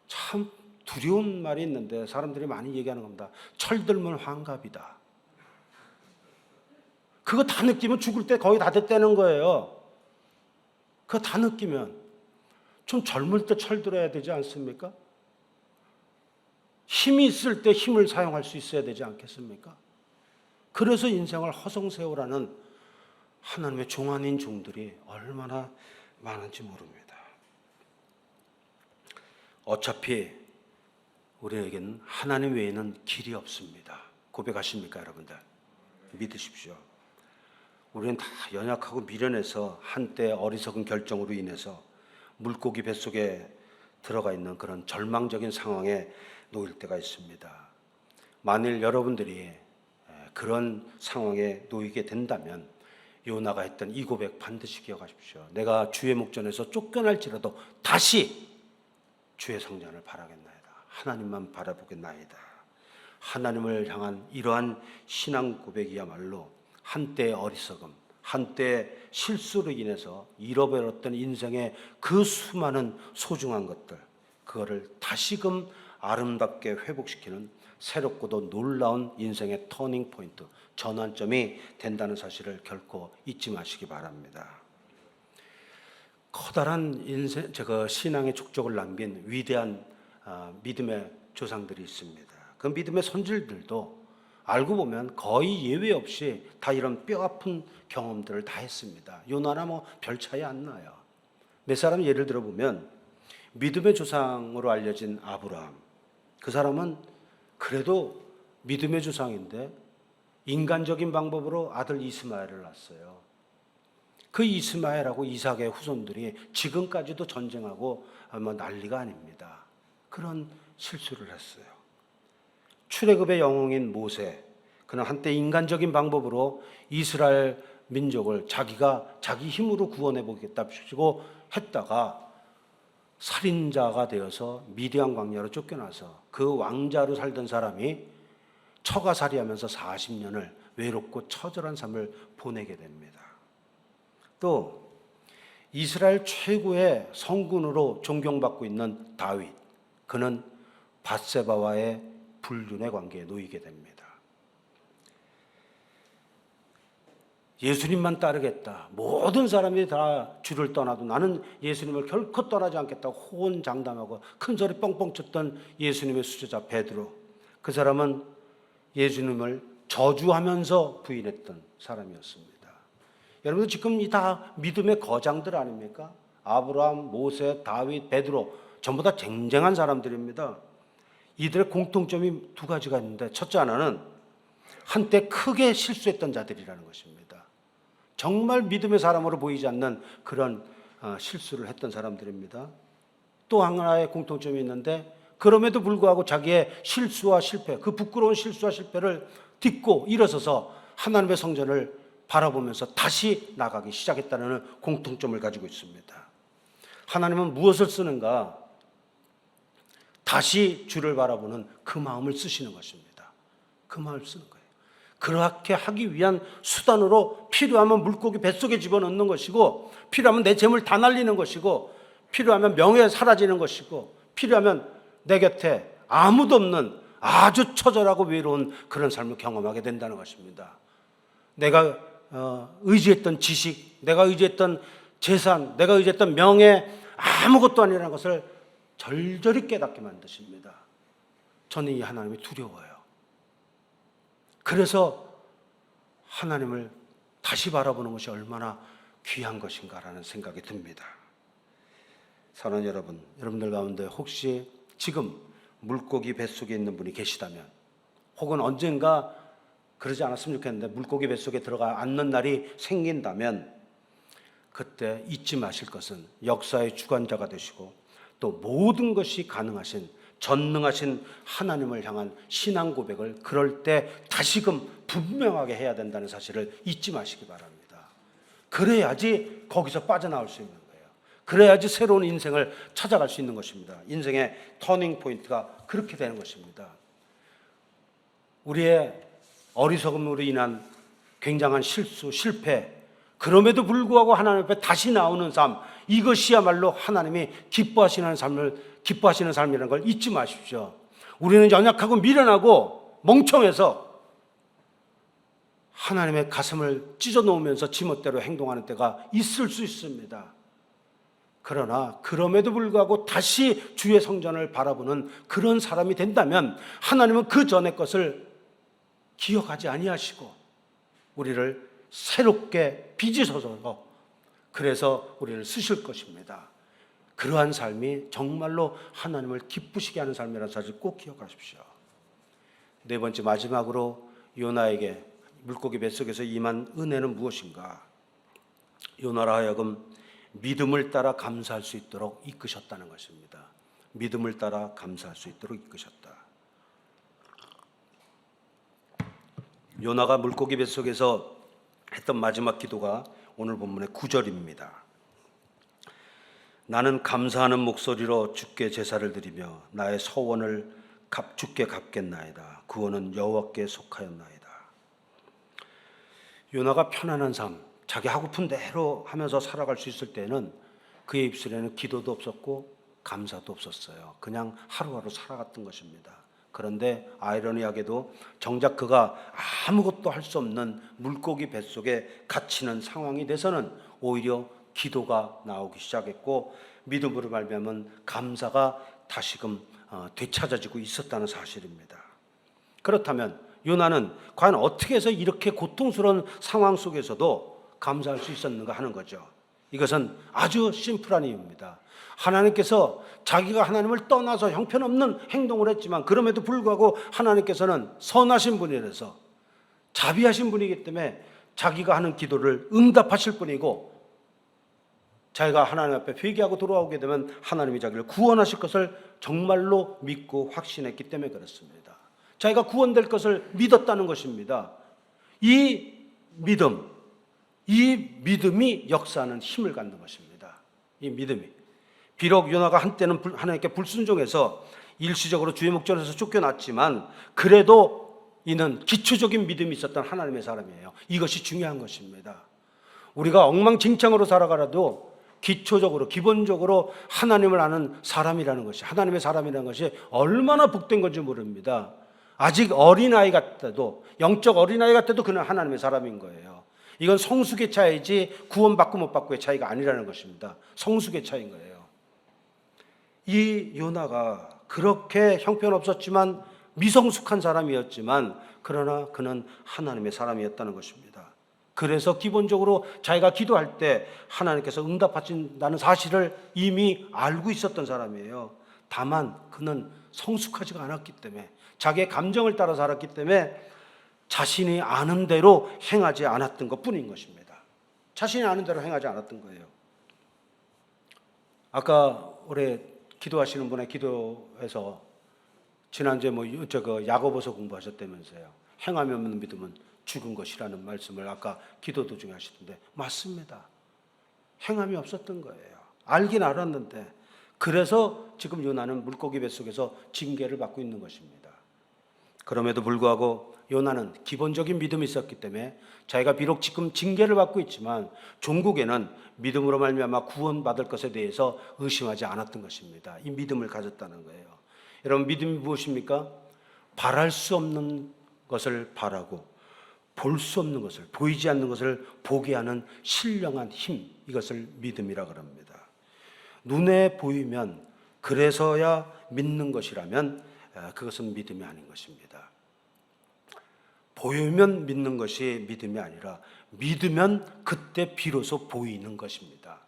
참 두려운 말이 있는데 사람들이 많이 얘기하는 겁니다. 철들면 환갑이다. 그거 다 느끼면 죽을 때 거의 다 됐다는 거예요. 그거 다 느끼면 좀 젊을 때 철들어야 되지 않습니까? 힘이 있을 때 힘을 사용할 수 있어야 되지 않겠습니까? 그래서 인생을 허송세월하는 하나님의 종아닌 종들이 얼마나 많은지 모릅니다. 어차피 우리에게는 하나님 외에는 길이 없습니다. 고백하십니까, 여러분들? 믿으십시오. 우리는 다 연약하고 미련해서 한때 어리석은 결정으로 인해서 물고기 뱃속에 들어가 있는 그런 절망적인 상황에 놓일 때가 있습니다. 만일 여러분들이 그런 상황에 놓이게 된다면 요나가 했던 이 고백 반드시 기억하십시오. 내가 주의 목전에서 쫓겨날지라도 다시 주의 성전을 바라겠나이다. 하나님만 바라보겠나이다. 하나님을 향한 이러한 신앙 고백이야말로 한때의 어리석음, 한때의 실수로 인해서 잃어버렸던 인생의 그 수많은 소중한 것들, 그거를 다시금 아름답게 회복시키는 새롭고도 놀라운 인생의 터닝 포인트, 전환점이 된다는 사실을 결코 잊지 마시기 바랍니다. 커다란 인생, 신앙의 족적을 남긴 위대한 믿음의 조상들이 있습니다. 그 믿음의 선질들도 알고 보면 거의 예외 없이 다 이런 뼈아픈 경험들을 다 했습니다. 요나나 뭐 별 차이 안 나요. 몇 사람 예를 들어보면 믿음의 조상으로 알려진 아브라함, 그 사람은 그래도 믿음의 조상인데 인간적인 방법으로 아들 이스마엘을 낳았어요. 그 이스마엘하고 이삭의 후손들이 지금까지도 전쟁하고 난리가 아닙니다. 그런 실수를 했어요. 출애굽의 영웅인 모세, 그는 한때 인간적인 방법으로 이스라엘 민족을 자기가 자기 힘으로 구원해 보겠다 싶고 했다가 살인자가 되어서 미디안 광야로 쫓겨나서 그 왕자로 살던 사람이 처가살이하면서 40년을 외롭고 처절한 삶을 보내게 됩니다. 또 이스라엘 최고의 성군으로 존경받고 있는 다윗, 그는 밧세바와의 불륜의 관계에 놓이게 됩니다. 예수님만 따르겠다. 모든 사람들이 다 주를 떠나도 나는 예수님을 결코 떠나지 않겠다고 호언장담하고 큰 소리 뻥뻥 쳤던 예수님의 수제자 베드로. 그 사람은 예수님을 저주하면서 부인했던 사람이었습니다. 여러분들 지금 이 다 믿음의 거장들 아닙니까? 아브라함, 모세, 다윗, 베드로 전부 다 쟁쟁한 사람들입니다. 이들의 공통점이 두 가지가 있는데 첫째 하나는 한때 크게 실수했던 자들이라는 것입니다. 정말 믿음의 사람으로 보이지 않는 그런 실수를 했던 사람들입니다. 또 하나의 공통점이 있는데 그럼에도 불구하고 자기의 실수와 실패, 그 부끄러운 실수와 실패를 딛고 일어서서 하나님의 성전을 바라보면서 다시 나가기 시작했다는 공통점을 가지고 있습니다. 하나님은 무엇을 쓰는가? 다시 주를 바라보는 그 마음을 쓰시는 것입니다. 그 마음을 쓰는 거예요. 그렇게 하기 위한 수단으로 필요하면 물고기 뱃속에 집어넣는 것이고, 필요하면 내 재물 다 날리는 것이고, 필요하면 명예 사라지는 것이고, 필요하면 내 곁에 아무도 없는 아주 처절하고 외로운 그런 삶을 경험하게 된다는 것입니다. 내가 의지했던 지식, 내가 의지했던 재산, 내가 의지했던 명예 아무것도 아니라는 것을 절절히 깨닫게 만드십니다. 저는 이 하나님이 두려워요. 그래서 하나님을 다시 바라보는 것이 얼마나 귀한 것인가라는 생각이 듭니다. 사랑하는 여러분, 여러분들 가운데 혹시 지금 물고기 뱃속에 있는 분이 계시다면, 혹은 언젠가 그러지 않았으면 좋겠는데 물고기 뱃속에 들어가 앉는 날이 생긴다면, 그때 잊지 마실 것은 역사의 주관자가 되시고 또 모든 것이 가능하신 전능하신 하나님을 향한 신앙 고백을 그럴 때 다시금 분명하게 해야 된다는 사실을 잊지 마시기 바랍니다. 그래야지 거기서 빠져나올 수 있는 거예요. 그래야지 새로운 인생을 찾아갈 수 있는 것입니다. 인생의 터닝 포인트가 그렇게 되는 것입니다. 우리의 어리석음으로 인한 굉장한 실수, 실패, 그럼에도 불구하고 하나님 앞에 다시 나오는 삶, 이것이야말로 하나님이 기뻐하시는 삶이라는 걸 잊지 마십시오. 우리는 연약하고 미련하고 멍청해서 하나님의 가슴을 찢어 놓으면서 지멋대로 행동하는 때가 있을 수 있습니다. 그러나 그럼에도 불구하고 다시 주의 성전을 바라보는 그런 사람이 된다면 하나님은 그 전의 것을 기억하지 아니하시고 우리를 새롭게 빚으셔서 그래서 우리를 쓰실 것입니다. 그러한 삶이 정말로 하나님을 기쁘시게 하는 삶이라는 사실을 꼭 기억하십시오. 네 번째, 마지막으로 요나에게 물고기 뱃속에서 임한 은혜는 무엇인가? 요나로 하여금 믿음을 따라 감사할 수 있도록 이끄셨다는 것입니다. 믿음을 따라 감사할 수 있도록 이끄셨다. 요나가 물고기 뱃속에서 했던 마지막 기도가 오늘 본문의 9절입니다. 나는 감사하는 목소리로 주께 제사를 드리며 나의 서원을 주께 갚겠나이다. 구원은 여호와께 속하였나이다. 요나가 편안한 삶, 자기 하고픈 대로 하면서 살아갈 수 있을 때는 그의 입술에는 기도도 없었고 감사도 없었어요. 그냥 하루하루 살아갔던 것입니다. 그런데 아이러니하게도 정작 그가 아무것도 할 수 없는 물고기 뱃속에 갇히는 상황이 돼서는 오히려 기도가 나오기 시작했고 믿음으로 말미암은 감사가 다시금 되찾아지고 있었다는 사실입니다. 그렇다면 요나는 과연 어떻게 해서 이렇게 고통스러운 상황 속에서도 감사할 수 있었는가 하는 거죠. 이것은 아주 심플한 이유입니다. 하나님께서 자기가 하나님을 떠나서 형편없는 행동을 했지만 그럼에도 불구하고 하나님께서는 선하신 분이라서 자비하신 분이기 때문에 자기가 하는 기도를 응답하실 분이고 자기가 하나님 앞에 회개하고 돌아오게 되면 하나님이 자기를 구원하실 것을 정말로 믿고 확신했기 때문에 그렇습니다. 자기가 구원될 것을 믿었다는 것입니다. 이 믿음이 역사하는 힘을 갖는 것입니다. 이 믿음이. 비록 요나가 한때는 하나님께 불순종해서 일시적으로 주의 목전에서 쫓겨났지만 그래도 이는 기초적인 믿음이 있었던 하나님의 사람이에요. 이것이 중요한 것입니다. 우리가 엉망진창으로 살아가라도 기초적으로 기본적으로 하나님을 아는 사람이라는 것이 하나님의 사람이라는 것이 얼마나 복된 건지 모릅니다. 아직 어린아이 같아도 영적 어린아이 같아도 그는 하나님의 사람인 거예요. 이건 성숙의 차이지 구원받고 못 받고의 차이가 아니라는 것입니다. 성숙의 차이인 거예요. 이 요나가 그렇게 형편없었지만 미성숙한 사람이었지만 그러나 그는 하나님의 사람이었다는 것입니다. 그래서 기본적으로 자기가 기도할 때 하나님께서 응답하신다는 사실을 이미 알고 있었던 사람이에요. 다만 그는 성숙하지가 않았기 때문에 자기의 감정을 따라 살았기 때문에 자신이 아는 대로 행하지 않았던 것뿐인 것입니다. 자신이 아는 대로 행하지 않았던 거예요. 아까 올해 기도하시는 분의 기도에서 지난주에 야고보서 공부하셨다면서요. 행함이 없는 믿음은 죽은 것이라는 말씀을 아까 기도 도중에 하시던데 맞습니다. 행함이 없었던 거예요. 알긴 알았는데 그래서 지금 요나는 물고기 뱃속에서 징계를 받고 있는 것입니다. 그럼에도 불구하고 요나는 기본적인 믿음이 있었기 때문에 자기가 비록 지금 징계를 받고 있지만 종국에는 믿음으로 말미암아 구원받을 것에 대해서 의심하지 않았던 것입니다. 이 믿음을 가졌다는 거예요. 여러분 믿음이 무엇입니까? 바랄 수 없는 것을 바라고 볼 수 없는 것을 보이지 않는 것을 보게 하는 신령한 힘 이것을 믿음이라 그럽니다. 눈에 보이면 그래서야 믿는 것이라면 그것은 믿음이 아닌 것입니다. 보이면 믿는 것이 믿음이 아니라 믿으면 그때 비로소 보이는 것입니다.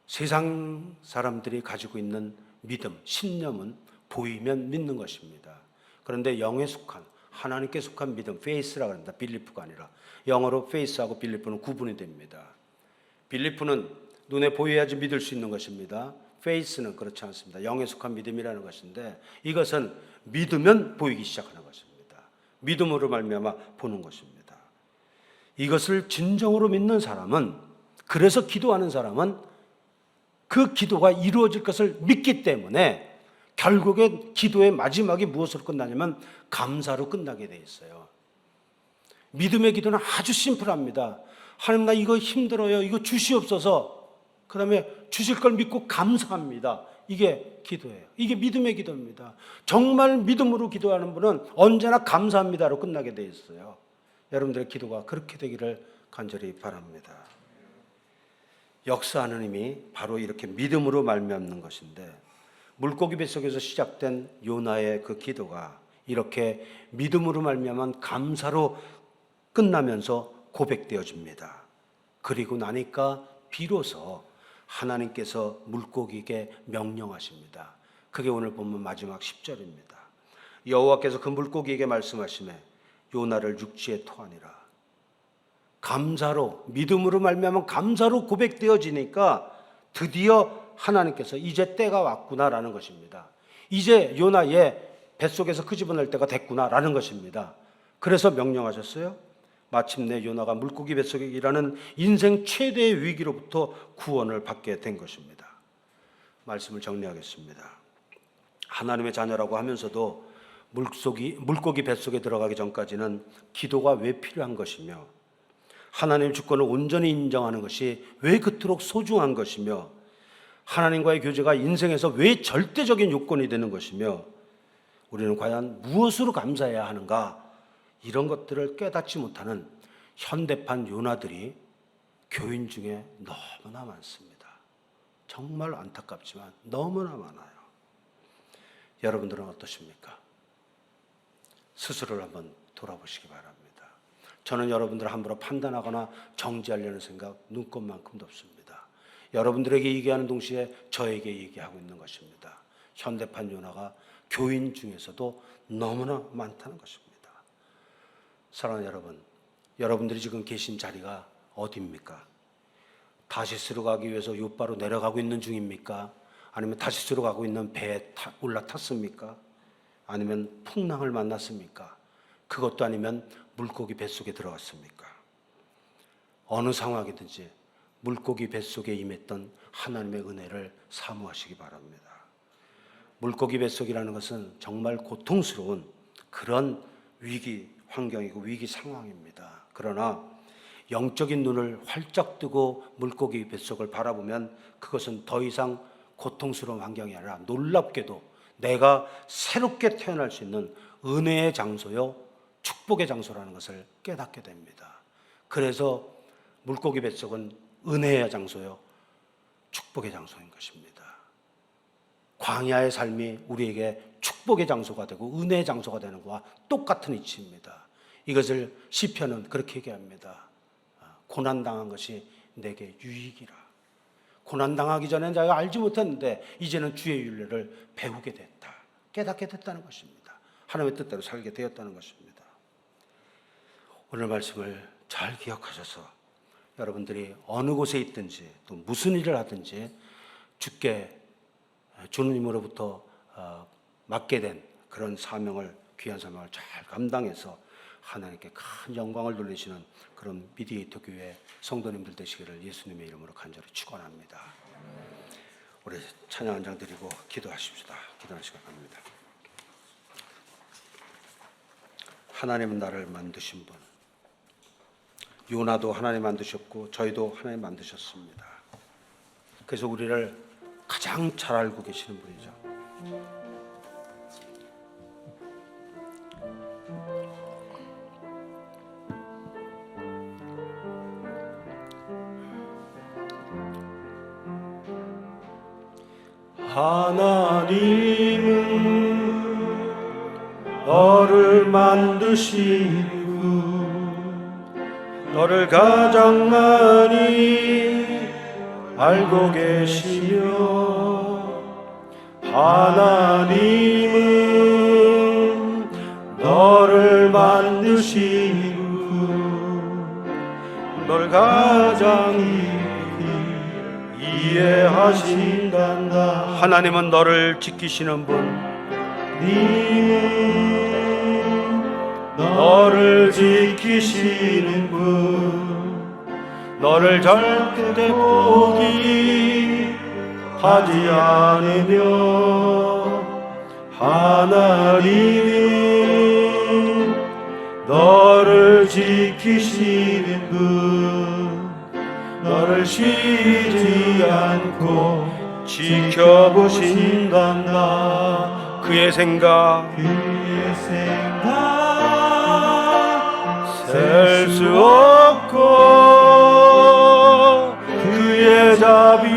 세상 사람들이 가지고 있는 믿음, 신념은 보이면 믿는 것입니다. 그런데 영에 속한 하나님께 속한 믿음, 페이스라고 합니다. 빌리프가 아니라 영어로 페이스하고 빌리프는 구분이 됩니다. 빌리프는 눈에 보여야지 믿을 수 있는 것입니다. 페이스는 그렇지 않습니다. 영에 속한 믿음이라는 것인데 이것은 믿으면 보이기 시작하는 것입니다. 믿음으로 말미암아 보는 것입니다. 이것을 진정으로 믿는 사람은 그래서 기도하는 사람은 그 기도가 이루어질 것을 믿기 때문에 결국에 기도의 마지막이 무엇으로 끝나냐면 감사로 끝나게 돼 있어요. 믿음의 기도는 아주 심플합니다. 하나님 나 이거 힘들어요. 이거 주시옵소서. 그 다음에 주실 걸 믿고 감사합니다. 이게 기도예요. 이게 믿음의 기도입니다. 정말 믿음으로 기도하는 분은 언제나 감사합니다로 끝나게 돼 있어요. 여러분들의 기도가 그렇게 되기를 간절히 바랍니다. 역사하는 힘이 바로 이렇게 믿음으로 말미암는 것인데, 물고기 뱃속에서 시작된 요나의 그 기도가 이렇게 믿음으로 말미암은 감사로 끝나면서 고백되어집니다. 그리고 나니까 비로소 하나님께서 물고기에게 명령하십니다. 그게 오늘 본문 마지막 10절입니다. 여호와께서 그 물고기에게 말씀하시매 요나를 육지에 토하니라. 감사로, 믿음으로 말미암은 감사로 고백되어지니까 드디어 하나님께서 이제 때가 왔구나라는 것입니다. 이제 요나 얘 뱃속에서 끄집어낼 때가 됐구나라는 것입니다. 그래서 명령하셨어요. 마침내 요나가 물고기 뱃속에 일하는 인생 최대의 위기로부터 구원을 받게 된 것입니다. 말씀을 정리하겠습니다. 하나님의 자녀라고 하면서도 물고기 뱃속에 들어가기 전까지는 기도가 왜 필요한 것이며, 하나님의 주권을 온전히 인정하는 것이 왜 그토록 소중한 것이며, 하나님과의 교제가 인생에서 왜 절대적인 요건이 되는 것이며, 우리는 과연 무엇으로 감사해야 하는가, 이런 것들을 깨닫지 못하는 현대판 요나들이 교인 중에 너무나 많습니다. 정말 안타깝지만 너무나 많아요. 여러분들은 어떠십니까? 스스로를 한번 돌아보시기 바랍니다. 저는 여러분들을 함부로 판단하거나 정지하려는 생각 눈꼽만큼도 없습니다. 여러분들에게 얘기하는 동시에 저에게 얘기하고 있는 것입니다. 현대판 요나가 교인 중에서도 너무나 많다는 것입니다. 사랑하는 여러분, 여러분들이 지금 계신 자리가 어디입니까? 다시스로 가기 위해서 요바로 내려가고 있는 중입니까? 아니면 다시스로 가고 있는 배에 올라탔습니까? 아니면 풍랑을 만났습니까? 그것도 아니면 물고기 뱃속에 들어갔습니까? 어느 상황이든지 물고기 뱃속에 임했던 하나님의 은혜를 사모하시기 바랍니다. 물고기 뱃속이라는 것은 정말 고통스러운 그런 위기 환경이고 위기 상황입니다. 그러나 영적인 눈을 활짝 뜨고 물고기 뱃속을 바라보면 그것은 더 이상 고통스러운 환경이 아니라 놀랍게도 내가 새롭게 태어날 수 있는 은혜의 장소요, 축복의 장소라는 것을 깨닫게 됩니다. 그래서 물고기 뱃속은 은혜의 장소요, 축복의 장소인 것입니다. 광야의 삶이 우리에게 축복의 장소가 되고 은혜의 장소가 되는 것과 똑같은 이치입니다. 이것을 시편은 그렇게 얘기합니다. 고난당한 것이 내게 유익이라. 고난당하기 전에 내가 알지 못했는데 이제는 주의 윤례를 배우게 됐다, 깨닫게 됐다는 것입니다. 하나님의 뜻대로 살게 되었다는 것입니다. 오늘 말씀을 잘 기억하셔서 여러분들이 어느 곳에 있든지 또 무슨 일을 하든지 주님으로부터 맡게 된 그런 사명을, 귀한 사명을 잘 감당해서 하나님께 큰 영광을 돌리시는 그런 미디에이터 교회 성도님들 되시기를 예수님의 이름으로 간절히 축원합니다. 우리 찬양 한 장 드리고 기도하십시다. 기도하는 시간 갑니다. 하나님은 나를 만드신 분, 요나도 하나님 만드셨고 저희도 하나님 만드셨습니다. 그래서 우리를 가장 잘 알고 계시는 분이죠. 하나님은 너를 만드시고 너를 가장 많이 알고 계시며, 하나님은 너를 만드시고 너를 가장 이해하신단다. 하나님은 너를 지키시는 분, 님은 너를 지키시는 분, 너를 절대 포기하지 않으며, 하나님은 너를 지키시는 분, 너를 쉬지 않고 지켜보신단다. 그의 생각 셀 수 없고 그의 자비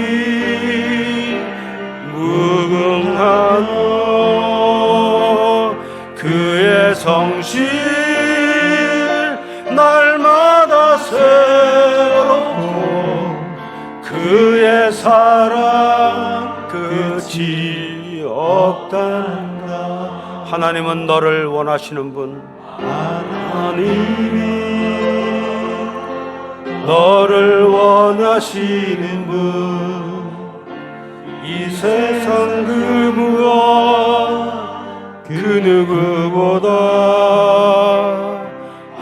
무궁하노. 그의 성실 날마다 새롭고 그의 사랑 끝이 없단다. 하나님은 너를 원하시는 분, 하나님이 너를 원하시는 분, 이 세상 그 무엇 그 누구보다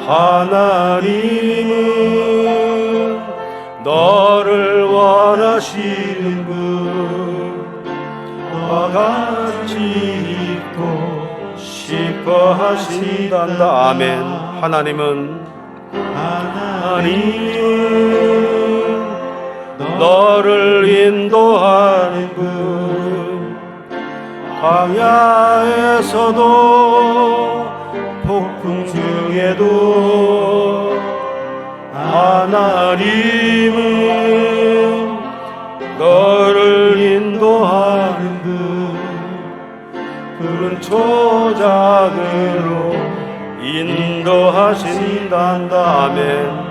하나님은 너를 원하시는 분, 너와 같이 있고 싶어 하신단다. 아멘. 하나님은 너를 인도하는 분, 광야에서도 폭풍 중에도 하나님은 너를 인도하는 분, 푸른 초장으로 인도하신단다. 아멘.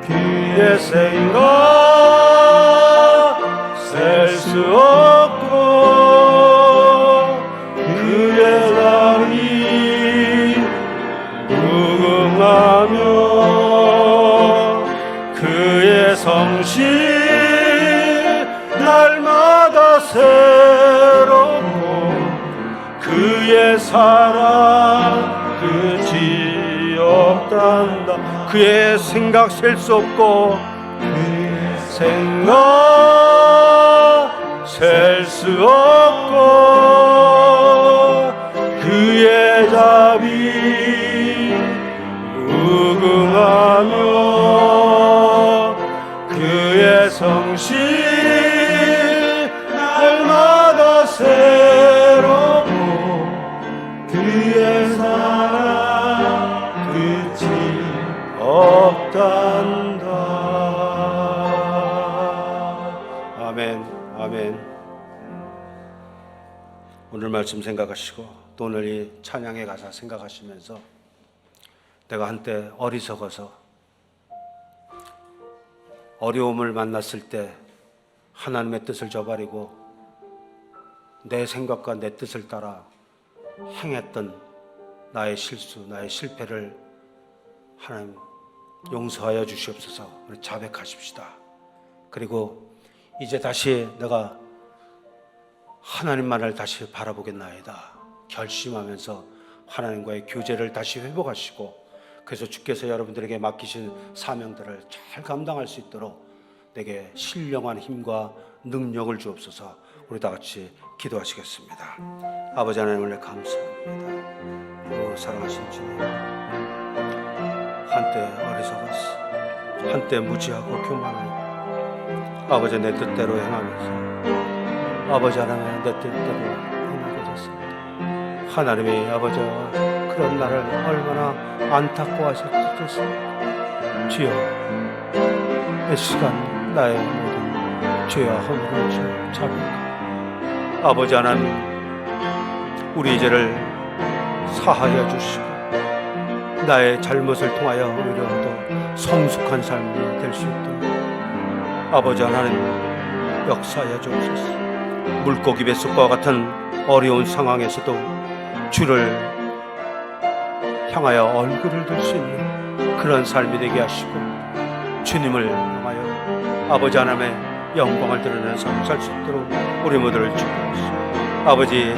그의 생각 셀 수 없고 그의 날이 무궁하며 그의 성실 날마다 새롭고 그의 사랑 끝이 없단다. 그의 생각 셀 수 없고 그의 생각 셀 수 없고 그의 자비 무궁하며 그의 성실 날마다 새롭고 그의 사랑 끝이 없단다. 아멘. 아멘. 오늘 말씀 생각하시고 또 오늘 이 찬양의 가사 생각하시면서 내가 한때 어리석어서 어려움을 만났을 때 하나님의 뜻을 저버리고 내 생각과 내 뜻을 따라 행했던 나의 실수, 나의 실패를 하나님 용서하여 주시옵소서. 우리 자백하십시다. 그리고 이제 다시 내가 하나님만을 다시 바라보겠나이다 결심하면서 하나님과의 교제를 다시 회복하시고, 그래서 주께서 여러분들에게 맡기신 사명들을 잘 감당할 수 있도록 내게 신령한 힘과 능력을 주옵소서. 우리 다 같이 기도하시겠습니다. 아버지 하나님, 오늘 감사합니다. 오, 사랑하신 주님, 한때 어리석었어, 한때 무지하고 교만하고 아버지 내 뜻대로 행하면서 아버지 하나님 내 뜻대로 행하게 됐습니다. 하나님이 아버지와 그런 나를 얼마나 안타까워하셨겠습니까? 주여, 이 시간 나의 모든 죄와 허물을 주 자백하고 아버지 하나님, 우리 죄를 사하여 주시고 나의 잘못을 통하여 오히려 더 성숙한 삶이 될 수 있도록 아버지 하나님 역사하여 주옵소서. 물고기 뱃속과 같은 어려운 상황에서도 주를 향하여 얼굴을 들 수 있는 그런 삶이 되게 하시고, 주님을 향하여 아버지 하나님의 영광을 드러내는 삶을 살 수 있도록 우리 모두를 축복하시고 아버지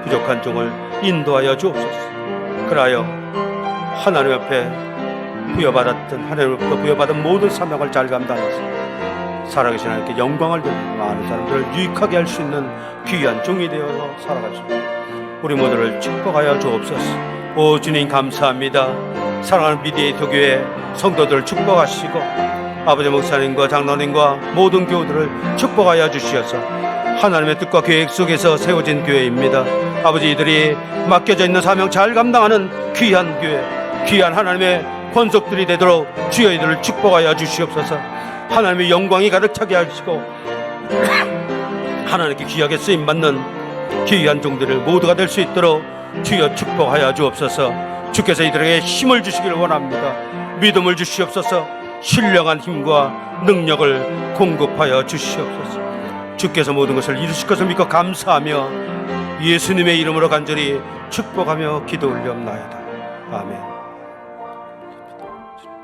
부족한 종을 인도하여 주옵소서. 그라하여 하나님 앞에 부여받았던, 하나님으로부터 부여받은 모든 사명을 잘 감당해서 살아계신 하나님께 영광을 돌리고 많은 사람들을 유익하게 할 수 있는 귀한 종이 되어서 살아가시고 우리 모두를 축복하여 주옵소서. 오 주님 감사합니다. 사랑하는 미디에이터 교회 성도들을 축복하시고 아버지 목사님과 장로님과 모든 교우들을 축복하여 주시어서 하나님의 뜻과 계획 속에서 세워진 교회입니다. 아버지, 이들이 맡겨져 있는 사명 잘 감당하는 귀한 교회, 귀한 하나님의 권속들이 되도록 주여 이들을 축복하여 주시옵소서. 하나님의 영광이 가득 차게 하시고 하나님께 귀하게 쓰임받는 귀한 종들을 모두가 될 수 있도록 주여 축복하여 주옵소서. 주께서 이들에게 힘을 주시기를 원합니다. 믿음을 주시옵소서. 신령한 힘과 능력을 공급하여 주시옵소서. 주께서 모든 것을 이루실 것을 믿고 감사하며 예수님의 이름으로 간절히 축복하며 기도 올리옵나이다. 아멘.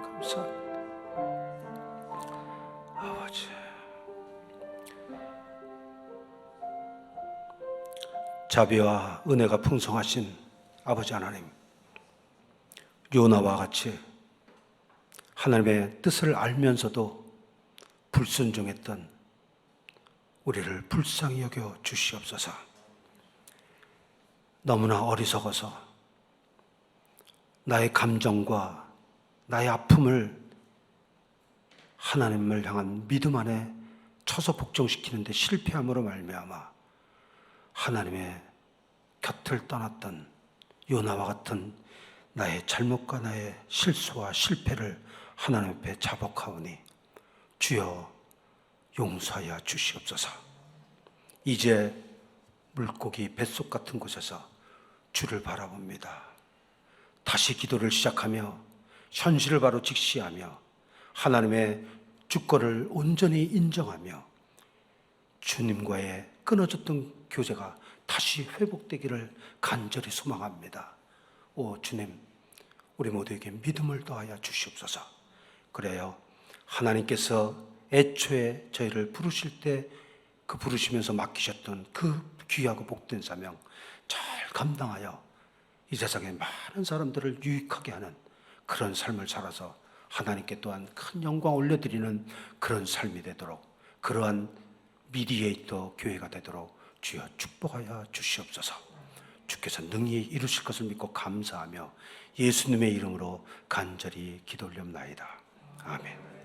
감사합니다. 아버지, 자비와 은혜가 풍성하신 아버지 하나님, 요나와 같이 하나님의 뜻을 알면서도 불순종했던 우리를 불쌍히 여겨 주시옵소서. 너무나 어리석어서 나의 감정과 나의 아픔을 하나님을 향한 믿음 안에 쳐서 복종시키는데 실패함으로 말미암아 하나님의 곁을 떠났던 요나와 같은 나의 잘못과 나의 실수와 실패를 하나님 앞에 자복하오니 주여 용서하여 주시옵소서. 이제 물고기 뱃속 같은 곳에서 주를 바라봅니다. 다시 기도를 시작하며 현실을 바로 직시하며 하나님의 주권을 온전히 인정하며 주님과의 끊어졌던 교제가 다시 회복되기를 간절히 소망합니다. 오 주님, 우리 모두에게 믿음을 더하여 주시옵소서. 그래요, 하나님께서 애초에 저희를 부르실 때 그 부르시면서 맡기셨던 그 귀하고 복된 사명 잘 감당하여 이 세상에 많은 사람들을 유익하게 하는 그런 삶을 살아서 하나님께 또한 큰 영광 올려드리는 그런 삶이 되도록, 그러한 미디에이터 교회가 되도록 주여 축복하여 주시옵소서. 주께서 능히 이루실 것을 믿고 감사하며 예수님의 이름으로 간절히 기도 올리옵나이다. 아멘.